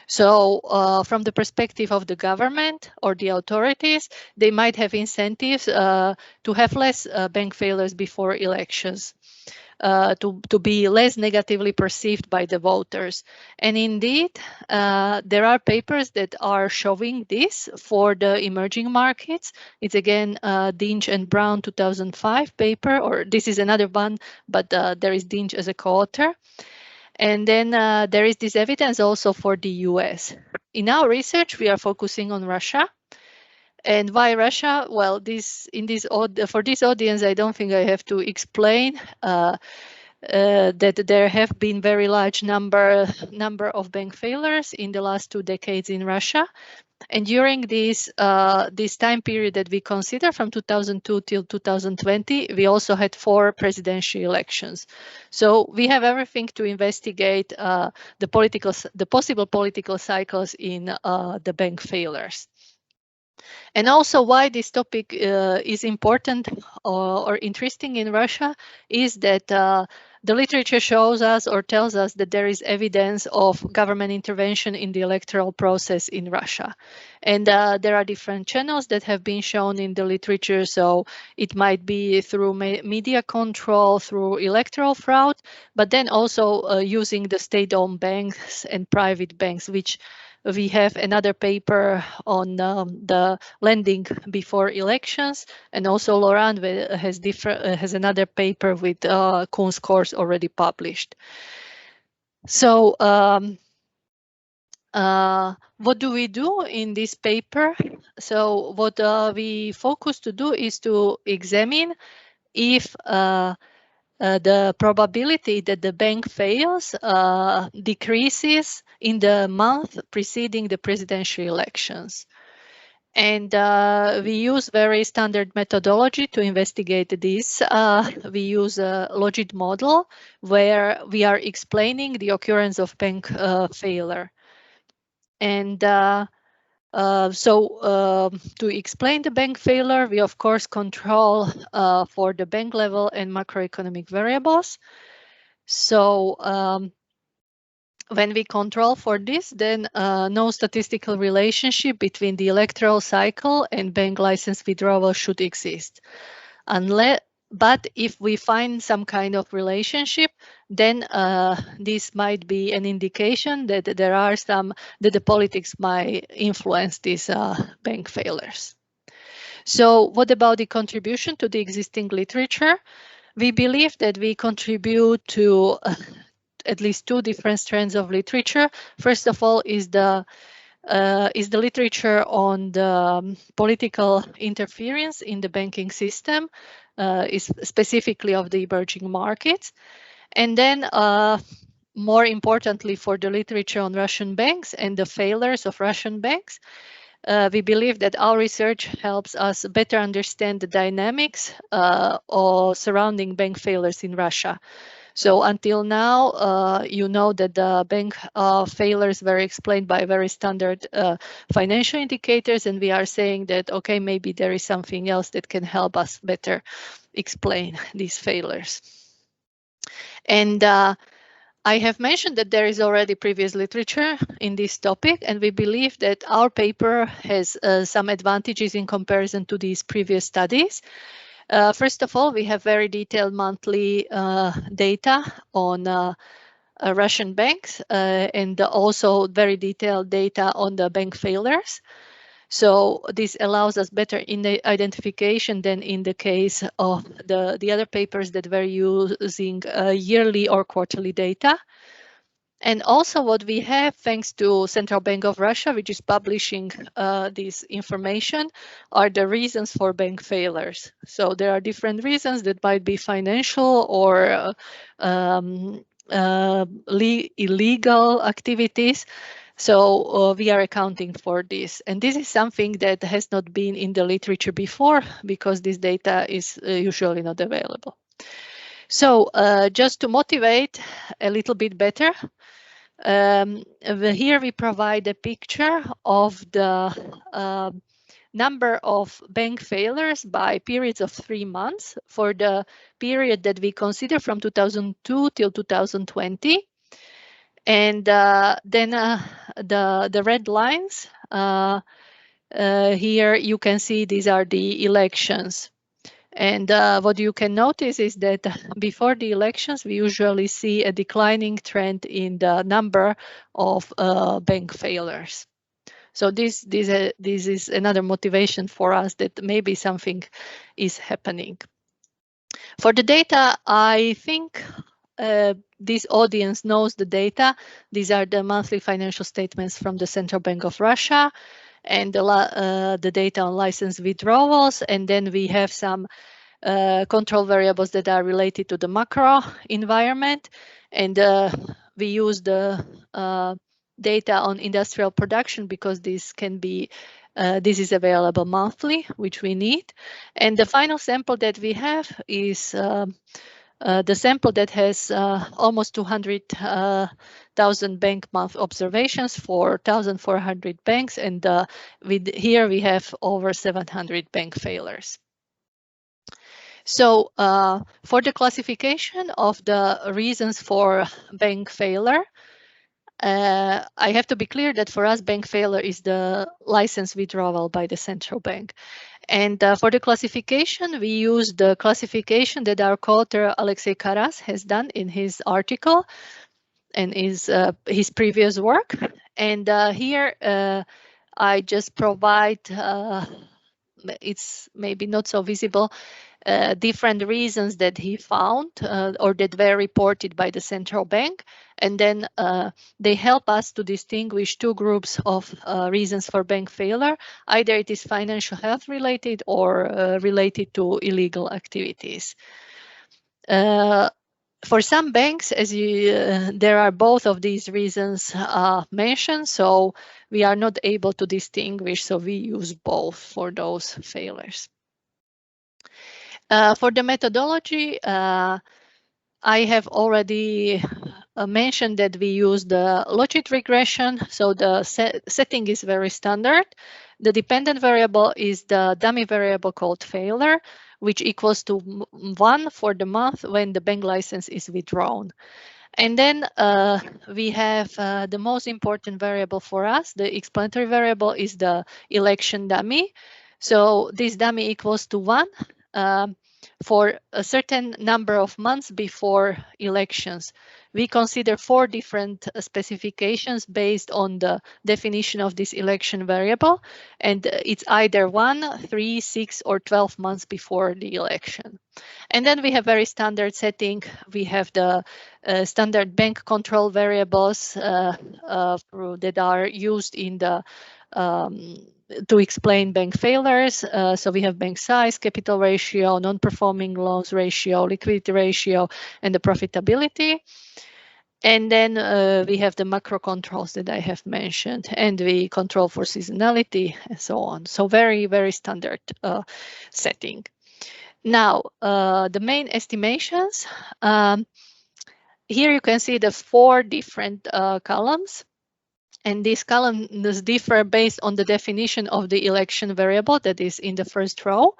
[SPEAKER 2] So from the perspective of the government or the authorities, they might have incentives to have less bank failures before elections. To be less negatively perceived by the voters. And indeed, there are papers that are showing this for the emerging markets. It's again Dinch and Brown 2005 paper, or this is another one, but there is Dinch as a co-author. And then there is this evidence also for the US. In our research, we are focusing on Russia. And why Russia? Well, for this audience, I don't think I have to explain that there have been very large number of bank failures in the last 2 decades in Russia. And during this time period that we consider from 2002 till 2020, we also had 4 presidential elections. So we have everything to investigate the possible political cycles in the bank failures. And also why this topic is important or interesting in Russia is that the literature shows us or tells us that there is evidence of government intervention in the electoral process in Russia. And there are different channels that have been shown in the literature. So it might be through media control, through electoral fraud, but then also using the state-owned banks and private banks, which we have another paper on the lending before elections, and also Laurent has another paper with Kuhn scores already published. So what do we do in this paper? So what we focus to do is to examine if the probability that the bank fails decreases in the month preceding the presidential elections. And we use very standard methodology to investigate this. We use a logit model where we are explaining the occurrence of bank failure. And to explain the bank failure, we of course control for the bank level and macroeconomic variables. So when we control for this, then no statistical relationship between the electoral cycle and bank license withdrawal should exist. But if we find some kind of relationship, then this might be an indication that the politics might influence these bank failures. So what about the contribution to the existing literature? We believe that we contribute to at least 2 different strands of literature. First of all is the literature on the political interference in the banking system, is specifically of the emerging markets. And then more importantly, for the literature on Russian banks and the failures of Russian banks, we believe that our research helps us better understand the dynamics or surrounding bank failures in Russia. So until now, you know that the bank failures were explained by very standard financial indicators, and we are saying that, okay, maybe there is something else that can help us better explain these failures. And I have mentioned that there is already previous literature in this topic, and we believe that our paper has some advantages in comparison to these previous studies. First of all, we have very detailed monthly data on Russian banks and also very detailed data on the bank failures. So this allows us better in the identification than in the case of the other papers that were using yearly or quarterly data. And also what we have, thanks to Central Bank of Russia, which is publishing this information, are the reasons for bank failures. So there are different reasons that might be financial or illegal activities. So we are accounting for this. And this is something that has not been in the literature before because this data is usually not available. So just to motivate a little bit better, here we provide a picture of the number of bank failures by periods of 3 months for the period that we consider from 2002 till 2020. And then the red lines, here you can see these are the elections. And what you can notice is that before the elections, we usually see a declining trend in the number of bank failures. So this is another motivation for us that maybe something is happening. For the data, I think this audience knows the data. These are the monthly financial statements from the Central Bank of Russia and the data on license withdrawals. And then we have some control variables that are related to the macro environment. And we use the data on industrial production because this can be this is available monthly, which we need. And the final sample that we have is the sample that has almost 200,000 bank month observations for 1,400 banks, and here we have over 700 bank failures. So for the classification of the reasons for bank failure, I have to be clear that for us, bank failure is the license withdrawal by the central bank. And for the classification, we use the classification that our co-author Alexei Karas has done in his article and his previous work. And here I just provide, it's maybe not so visible, different reasons that he found or that were reported by the central bank. And then they help us to distinguish two groups of reasons for bank failure. Either it is financial health related or related to illegal activities. For some banks, as there are both of these reasons mentioned, so we are not able to distinguish, so we use both for those failures. For the methodology, I have already mentioned that we use the logit regression, so the setting is very standard. The dependent variable is the dummy variable called failure, which equals to 1 for the month when the bank license is withdrawn. And then we have the most important variable for us. The explanatory variable is the election dummy. So this dummy equals to 1 for a certain number of months before elections. We consider 4 different specifications based on the definition of this election variable, and it's either 1, 3, 6, or 12 months before the election. And then we have very standard setting. We have the standard bank control variables that are used in the to explain bank failures. So we have bank size, capital ratio, non-performing loans ratio, liquidity ratio, and the profitability. And then we have the macro controls that I have mentioned, and we control for seasonality and so on. So very, very standard setting. Now, the main estimations. Here you can see the 4 different columns. And these columns differ based on the definition of the election variable that is in the first row.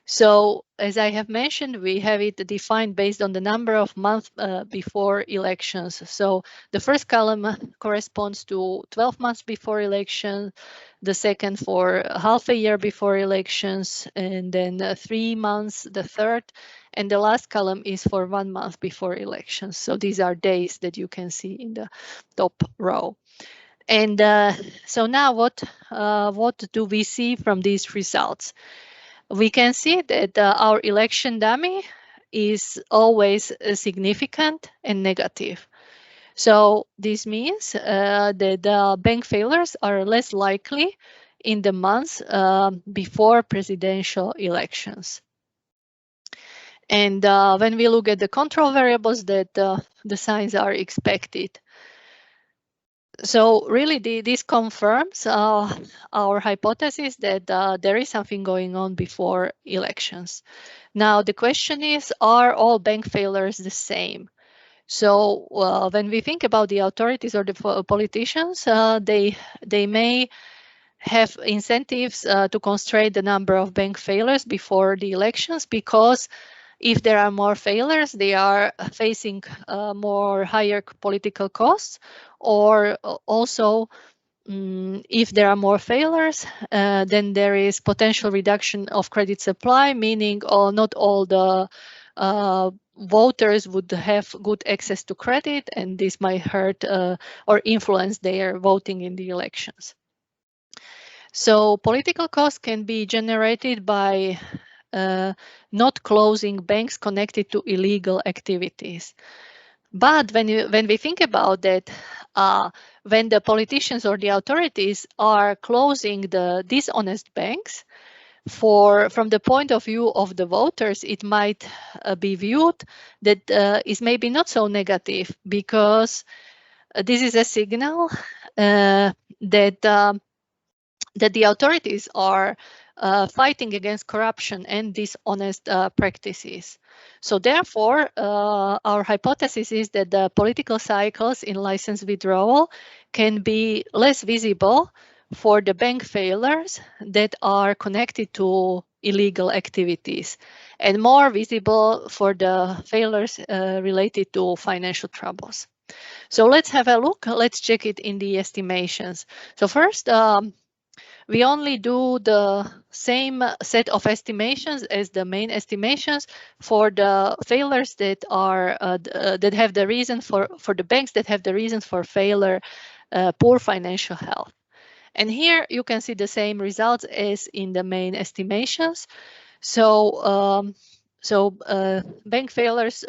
[SPEAKER 2] So as I have mentioned, we have it defined based on the number of months before elections. So the first column corresponds to 12 months before election, the second for half a year before elections, and then 3 months, the third, and the last column is for 1 month before elections. So these are days that you can see in the top row. And so now what do we see from these results? We can see that our election dummy is always significant and negative. So this means that bank failures are less likely in the months before presidential elections. And when we look at the control variables, that the signs are expected. So really, this confirms our hypothesis that there is something going on before elections. Now, the question is, are all bank failures the same? So when we think about the authorities or the politicians, they may have incentives to constrain the number of bank failures before the elections, because if there are more failures, they are facing more higher political costs, or also if there are more failures, then there is potential reduction of credit supply, meaning not all the voters would have good access to credit, and this might hurt or influence their voting in the elections. So political costs can be generated by not closing banks connected to illegal activities. But when we think about that, when the politicians or the authorities are closing the dishonest banks, from the point of view of the voters, it might be viewed that is maybe not so negative, because this is a signal that the authorities are fighting against corruption and dishonest practices. So therefore, our hypothesis is that the political cycles in license withdrawal can be less visible for the bank failures that are connected to illegal activities, and more visible for the failures related to financial troubles. So let's have a look. Let's check it in the estimations. So first, we only do the same set of estimations as the main estimations for the failures that are that have the reason for the banks that have the reasons for failure, poor financial health. And here you can see the same results as in the main estimations. So bank failures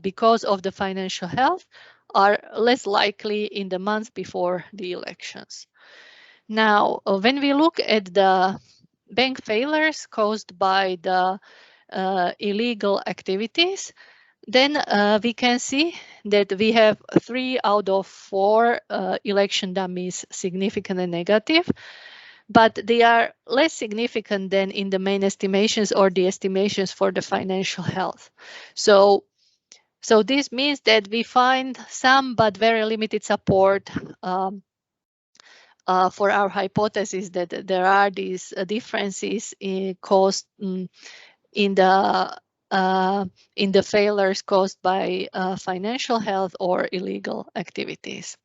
[SPEAKER 2] because of the financial health are less likely in the months before the elections. Now, when we look at the bank failures caused by the illegal activities, then we can see that we have 3 out of 4 election dummies significant and negative, but they are less significant than in the main estimations or the estimations for the financial health. So this means that we find some but very limited support for our hypothesis that there are these differences in cost in the failures caused by financial health or illegal activities.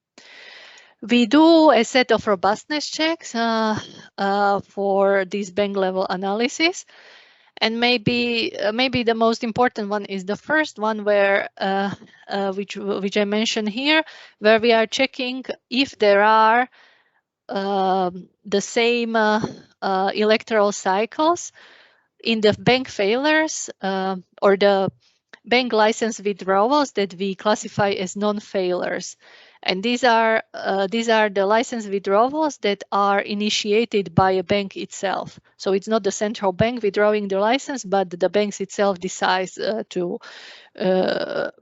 [SPEAKER 2] We do a set of robustness checks for this bank level analysis, and maybe the most important one is the first one, where which I mentioned here, where we are checking if there are the same electoral cycles in the bank failures or the bank license withdrawals that we classify as non-failures. And these are the license withdrawals that are initiated by a bank itself. So it's not the central bank withdrawing the license, but the banks itself decides to have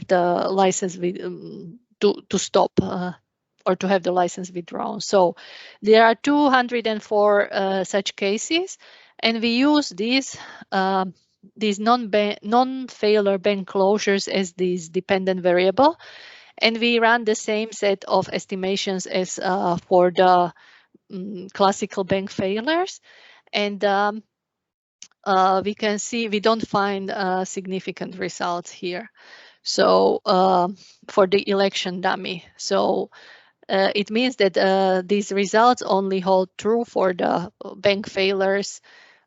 [SPEAKER 2] the license to stop or to have the license withdrawn. So there are 204 such cases, and we use these non-failure bank closures as these dependent variable, and we run the same set of estimations as for the classical bank failures, and we can see we don't find significant results here. So for the election dummy, so it means that these results only hold true for the bank failures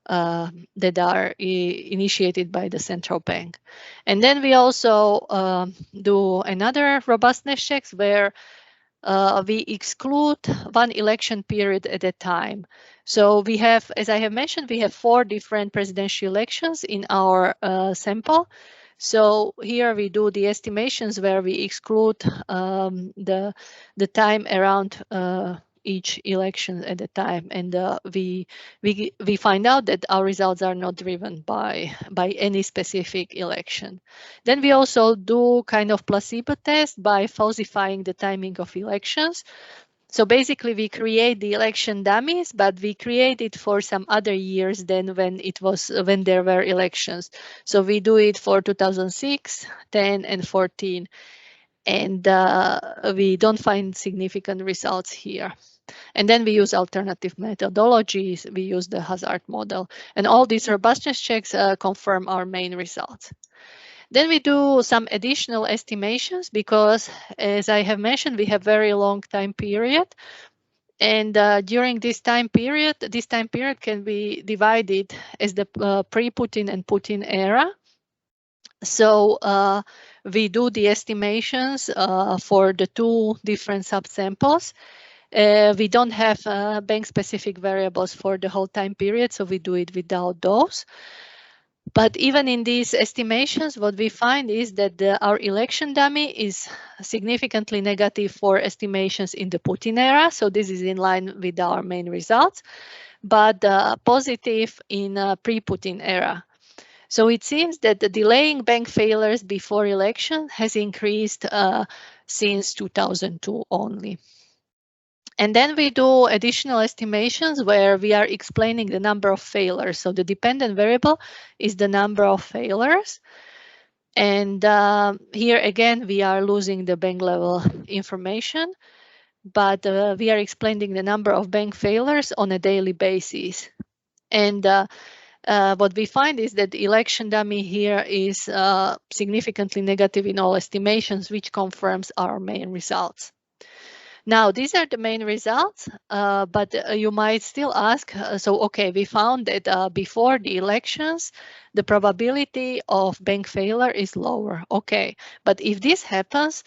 [SPEAKER 2] that are initiated by the central bank. And then we also do another robustness checks where we exclude one election period at a time. So we have, as I have mentioned, we have 4 different presidential elections in our sample. So here we do the estimations where we exclude the time around each election at a time, and we find out that our results are not driven by any specific election. Then we also do kind of placebo test by falsifying the timing of elections. So basically we create the election dummies, but we create it for some other years than when there were elections. So we do it for 2006, 10, and 14, and we don't find significant results here. And then we use alternative methodologies. We use the hazard model, and all these robustness checks confirm our main results. Then we do some additional estimations because, as I have mentioned, we have very long time period. And during this time period can be divided as the pre-Putin and Putin era. So we do the estimations for the 2 different subsamples. We don't have bank-specific variables for the whole time period, so we do it without those. But even in these estimations, what we find is that our election dummy is significantly negative for estimations in the Putin era. So this is in line with our main results, but positive in pre-Putin era. So it seems that the delaying bank failures before election has increased since 2002 only. And then we do additional estimations where we are explaining the number of failures. So the dependent variable is the number of failures. And here again, we are losing the bank level information, but we are explaining the number of bank failures on a daily basis. And what we find is that the election dummy here is significantly negative in all estimations, which confirms our main results. Now, these are the main results, but you might still ask, so, okay, we found that before the elections, the probability of bank failure is lower. Okay, but if this happens,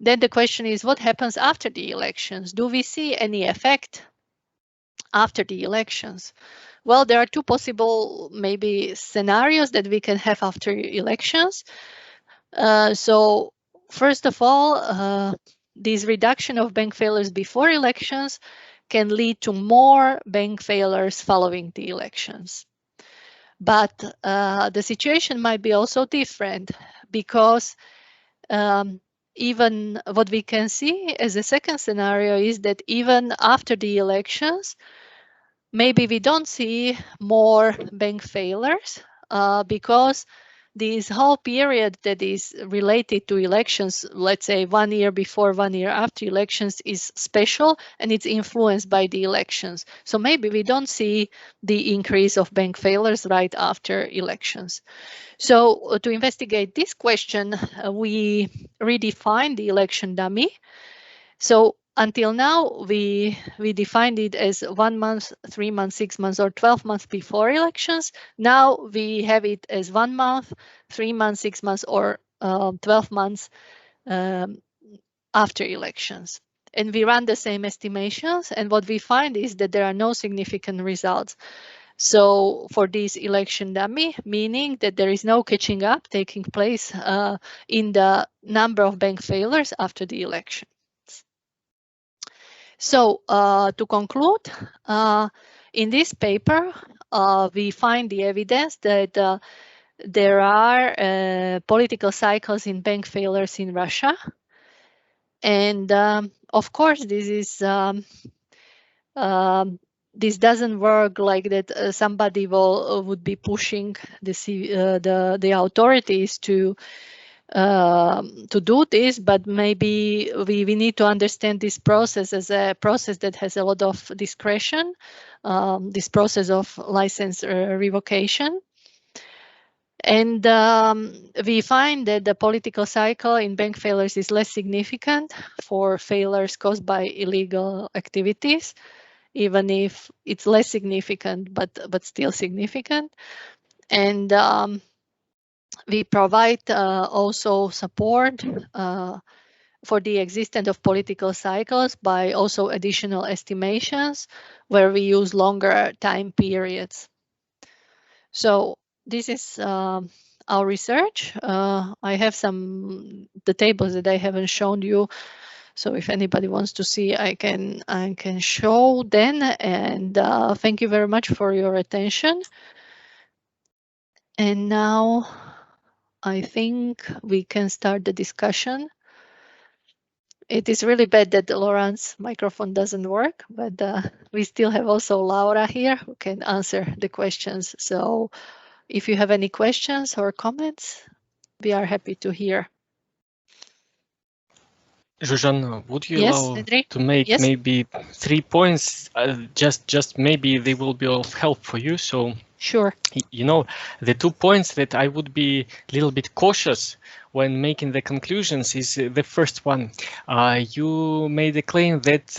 [SPEAKER 2] then the question is, what happens after the elections? Do we see any effect after the elections? Well, there are 2 possible maybe scenarios that we can have after elections. So first of all, this reduction of bank failures before elections can lead to more bank failures following the elections. But the situation might be also different because even what we can see as a second scenario is that even after the elections, maybe we don't see more bank failures because this whole period that is related to elections, let's say 1 year before, 1 year after elections, is special and it's influenced by the elections. So maybe we don't see the increase of bank failures right after elections. So to investigate this question, we redefine the election dummy. So until now, we defined it as 1 month, 3 months, 6 months, or 12 months before elections. Now we have it as 1 month, 3 months, 6 months, or 12 months after elections. And we run the same estimations. And what we find is that there are no significant results. So for this election dummy, meaning that there is no catching up taking place in the number of bank failures after the election. So to conclude, in this paper, we find the evidence that there are political cycles in bank failures in Russia. And of course, this is this doesn't work like that. Somebody would be pushing the authorities to do this, but maybe we need to understand this process as a process that has a lot of discretion, this process of license revocation. And we find that the political cycle in bank failures is less significant for failures caused by illegal activities, even if it's less significant, but still significant. And we provide also support for the existence of political cycles by also additional estimations where we use longer time periods. So this is our research. I have the tables that I haven't shown you. So if anybody wants to see, I can show then. And thank you very much for your attention. And now I think we can start the discussion. It is really bad that Laurent's microphone doesn't work, but we still have also Laura here who can answer the questions. So if you have any questions or comments, we are happy to hear.
[SPEAKER 5] Zsuzsanna, would you
[SPEAKER 2] Yes,
[SPEAKER 5] allow
[SPEAKER 2] Andrei?
[SPEAKER 5] to make
[SPEAKER 2] Yes.
[SPEAKER 5] maybe 3 points? Just maybe they will be of help for you. So,
[SPEAKER 2] Sure.
[SPEAKER 5] you know, the 2 points that I would be a little bit cautious when making the conclusions is the first one. You made a claim that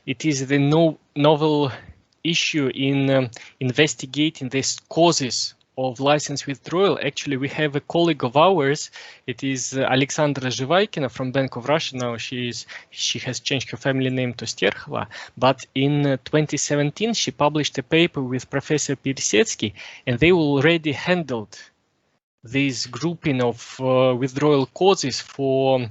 [SPEAKER 5] it is the novel issue in investigating the causes of license withdrawal. Actually, we have a colleague of ours. It is Alexandra Zhivaykina from Bank of Russia. Now she has changed her family name to Sterkhova. But in 2017, she published a paper with Professor Pirsetsky, and they already handled this grouping of withdrawal causes for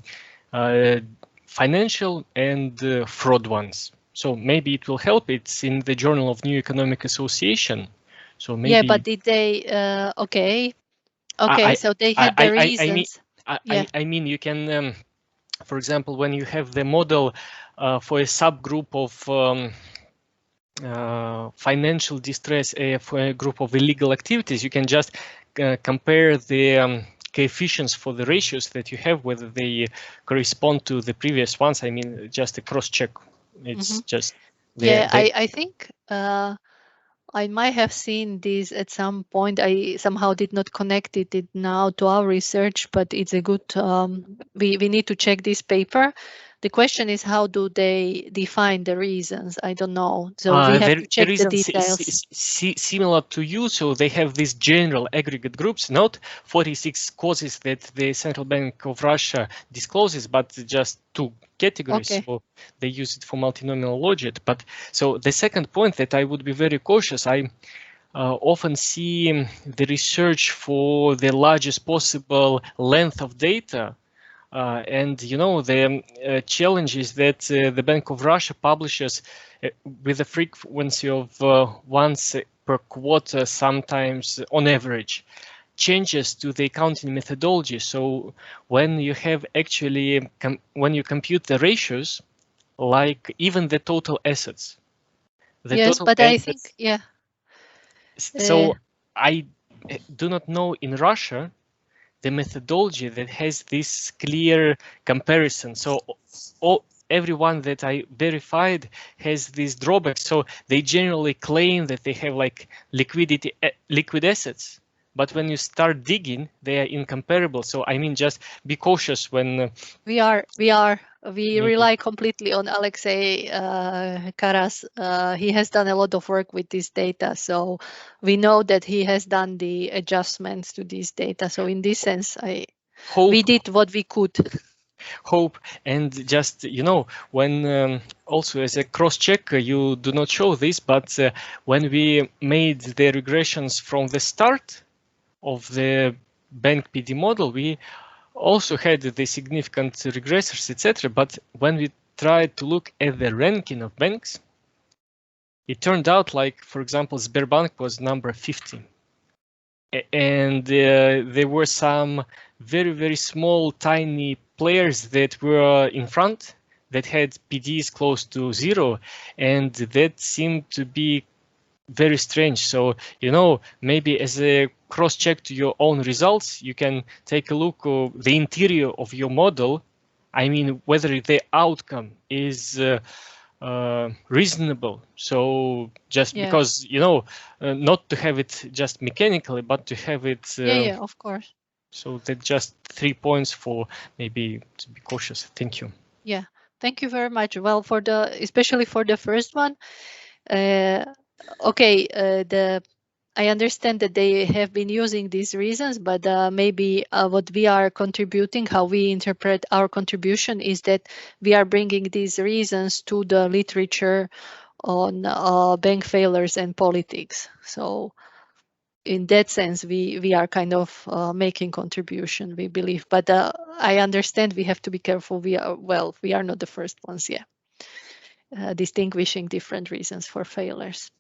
[SPEAKER 5] financial and fraud ones. So maybe it will help. It's in the Journal of New Economic Association. So maybe.
[SPEAKER 2] Yeah, but did they? Okay. So they had the reasons.
[SPEAKER 5] I mean, you can, for example, when you have the model for a subgroup of financial distress for a group of illegal activities, you can just compare the coefficients for the ratios that you have, whether they correspond to the previous ones. I mean, just a cross check. It's just.
[SPEAKER 2] I think I might have seen this at some point. I somehow did not connect it now to our research, but it's a good, we need to check this paper. The question is, how do they define the reasons? I don't know. So we have to check the details.
[SPEAKER 5] Similar to you, so they have these general aggregate groups, not 46 causes that the Central Bank of Russia discloses, but just 2 categories.
[SPEAKER 2] Okay.
[SPEAKER 5] So they use it for multinomial logic. But so the second point that I would be very cautious, I often see the research for the largest possible length of data. And you know, the challenge is that the Bank of Russia publishes with a frequency of once per quarter, sometimes on average, changes to the accounting methodology. So when you have actually, when you compute the ratios, like even the total assets.
[SPEAKER 2] Yes, but I think, yeah.
[SPEAKER 5] So I do not know in Russia the methodology that has this clear comparison. So everyone that I verified has these drawbacks. So they generally claim that they have like liquid assets, but when you start digging, they are incomparable. So I mean, just be cautious when
[SPEAKER 2] we rely completely on Alexei Karas. He has done a lot of work with this data, so we know that he has done the adjustments to this data. So in this sense, we did what we could.
[SPEAKER 5] hope. And just, you know, when also as a cross check, you do not show this, but when we made the regressions from the start of the bank PD model, we also had the significant regressors, etc. But when we tried to look at the ranking of banks, it turned out, like, for example, Sberbank was number 50. And there were some very, very small, tiny players that were in front that had PDs close to 0. And that seemed to be very strange. So, you know, maybe as a cross-check to your own results, you can take a look at the interior of your model. I mean, whether the outcome is reasonable. So just because, you know, not to have it just mechanically, but to have it.
[SPEAKER 2] Yeah, of course.
[SPEAKER 5] So that just 3 points for maybe to be cautious. Thank you.
[SPEAKER 2] Yeah, thank you very much. Well, for especially for the first one, okay, I understand that they have been using these reasons, but maybe what we are contributing, how we interpret our contribution, is that we are bringing these reasons to the literature on bank failures and politics. So in that sense, we are kind of making contribution, we believe. But I understand we have to be careful. We are not the first ones yet, distinguishing different reasons for failures.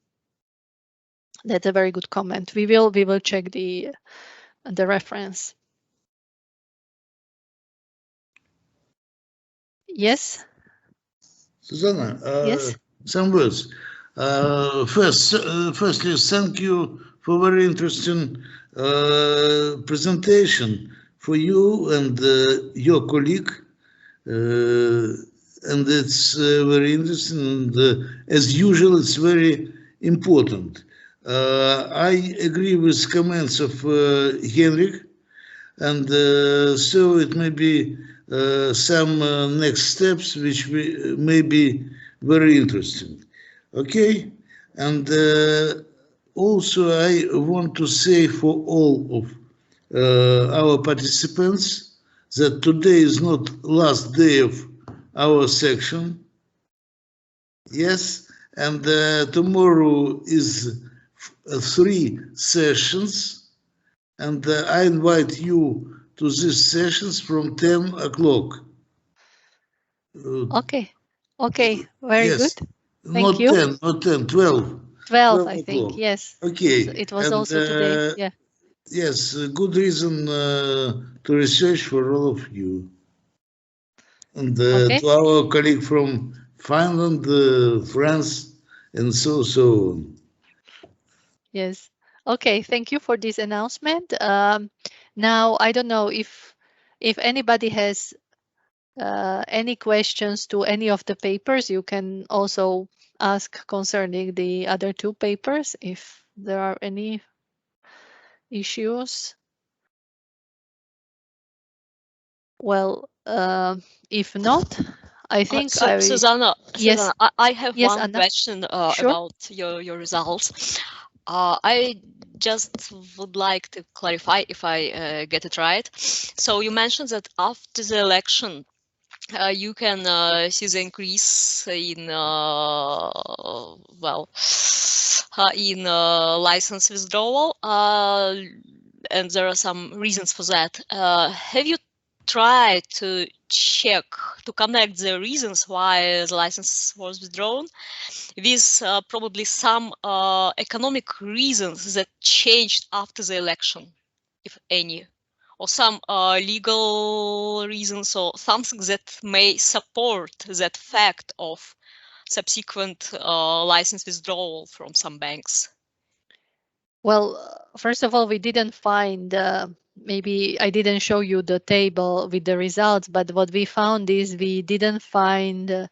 [SPEAKER 2] That's a very good comment. We will check the reference. Yes.
[SPEAKER 3] Susanna,
[SPEAKER 2] yes.
[SPEAKER 3] Some words. Firstly, thank you for very interesting presentation for you and your colleague. And it's very interesting. And as usual, it's very important. I agree with comments of Henrik, and so it may be some next steps which may be very interesting. Okay, and also I want to say for all of our participants that today is not last day of our section. Yes, and tomorrow is 3 sessions, and I invite you to these sessions from 10 o'clock.
[SPEAKER 2] Okay, very
[SPEAKER 3] yes.
[SPEAKER 2] good. Thank you.
[SPEAKER 3] 10, 12.
[SPEAKER 2] 12, I think, yes.
[SPEAKER 3] Okay.
[SPEAKER 2] It was also today, yeah.
[SPEAKER 3] Yes, good reason to research for all of you. And to our colleague from Finland, France, and so on.
[SPEAKER 2] Yes. Okay, thank you for this announcement. Now, I don't know if anybody has any questions to any of the papers. You can also ask concerning the other 2 papers if there are any issues. Well, if not, I think
[SPEAKER 1] Susanna,
[SPEAKER 2] yes.
[SPEAKER 1] I have
[SPEAKER 2] yes,
[SPEAKER 1] one
[SPEAKER 2] Anna?
[SPEAKER 1] question
[SPEAKER 2] Sure.
[SPEAKER 1] about your results. I just would like to clarify if I get it right. So you mentioned that after the election, you can see the increase in in license withdrawal, and there are some reasons for that. Have you tried to check to connect the reasons why the license was withdrawn with probably some economic reasons that changed after the election, if any? Or some legal reasons or something that may support that fact of subsequent license withdrawal from some banks?
[SPEAKER 2] Well, first of all, we didn't find, maybe I didn't show you the table with the results, but what we found is we didn't find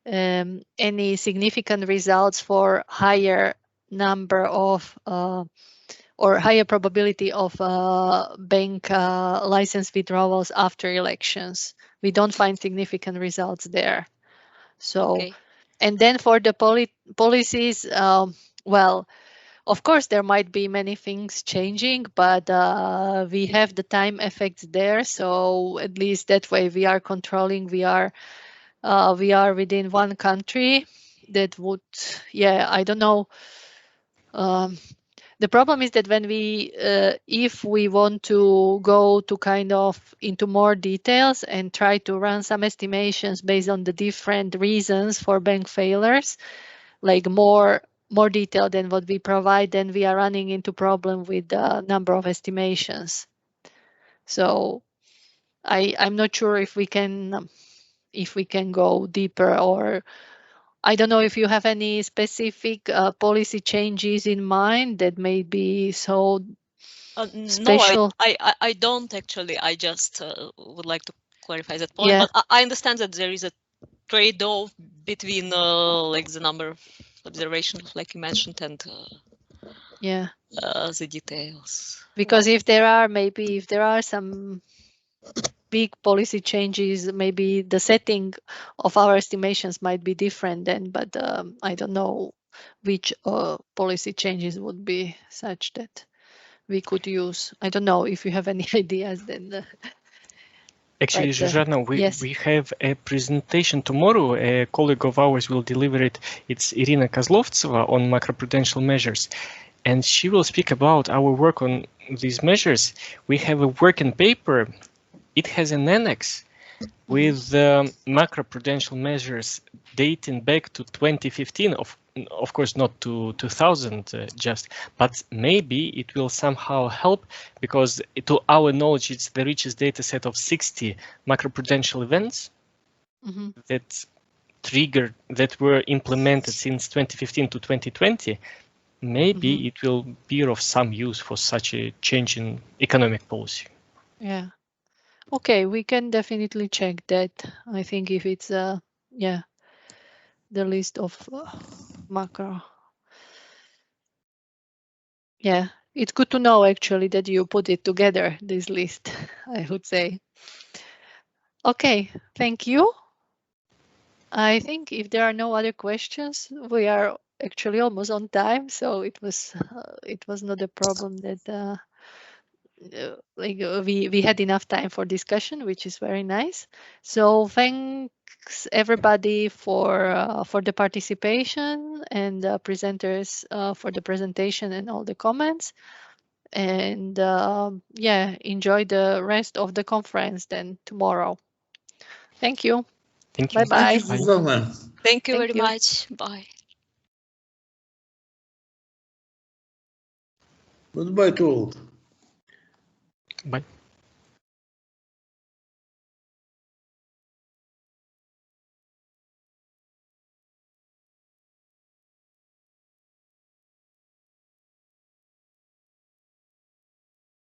[SPEAKER 2] any significant results for higher number of or higher probability of bank license withdrawals after elections. We don't find significant results there. So, and then for the policies, well, of course, there might be many things changing, but we have the time effects there. So at least that way we are controlling. We are within one country. That would, yeah, I don't know. The problem is that when we, if we want to go to kind of into more details and try to run some estimations based on the different reasons for bank failures, like more detail than what we provide, then we are running into problem with the number of estimations. So I'm not sure if we can go deeper, or I don't know if you have any specific policy changes in mind that may be so special.
[SPEAKER 1] No, I don't actually. I just would like to clarify that point.
[SPEAKER 2] Yeah.
[SPEAKER 1] But I understand that there is a trade-off between like the number of observations, like you mentioned, and
[SPEAKER 2] Yeah.
[SPEAKER 1] The details.
[SPEAKER 2] Because if there are some big policy changes, maybe the setting of our estimations might be different then, but I don't know which policy changes would be such that we could use. I don't know if you have any ideas then.
[SPEAKER 5] Actually, Zsuzsanna,
[SPEAKER 2] yes.
[SPEAKER 5] we have a presentation tomorrow. A colleague of ours will deliver it. It's Irina Kozlovtseva on macroprudential measures. And she will speak about our work on these measures. We have a working paper. It has an annex with macroprudential measures dating back to 2015, of course not to 2000 just, but maybe it will somehow help, because to our knowledge it's the richest data set of 60 macroprudential events that were implemented since 2015 to 2020. Maybe it will be of some use for such a change in economic policy.
[SPEAKER 2] Yeah. Okay, we can definitely check that. I think if it's yeah, the list of macro. Yeah, it's good to know actually that you put it together, this list, I would say. Okay, thank you. I think if there are no other questions, we are actually almost on time, so it was not a problem that we had enough time for discussion, which is very nice. So thanks everybody for the participation, and presenters for the presentation and all the comments. And yeah, enjoy the rest of the conference then tomorrow. Thank you.
[SPEAKER 5] Thank you.
[SPEAKER 2] Bye-bye.
[SPEAKER 3] Thank you, Zsuzsanna.
[SPEAKER 1] Thank you
[SPEAKER 2] Thank
[SPEAKER 1] very
[SPEAKER 2] you.
[SPEAKER 1] much. Bye.
[SPEAKER 3] Goodbye to all.
[SPEAKER 5] Bye.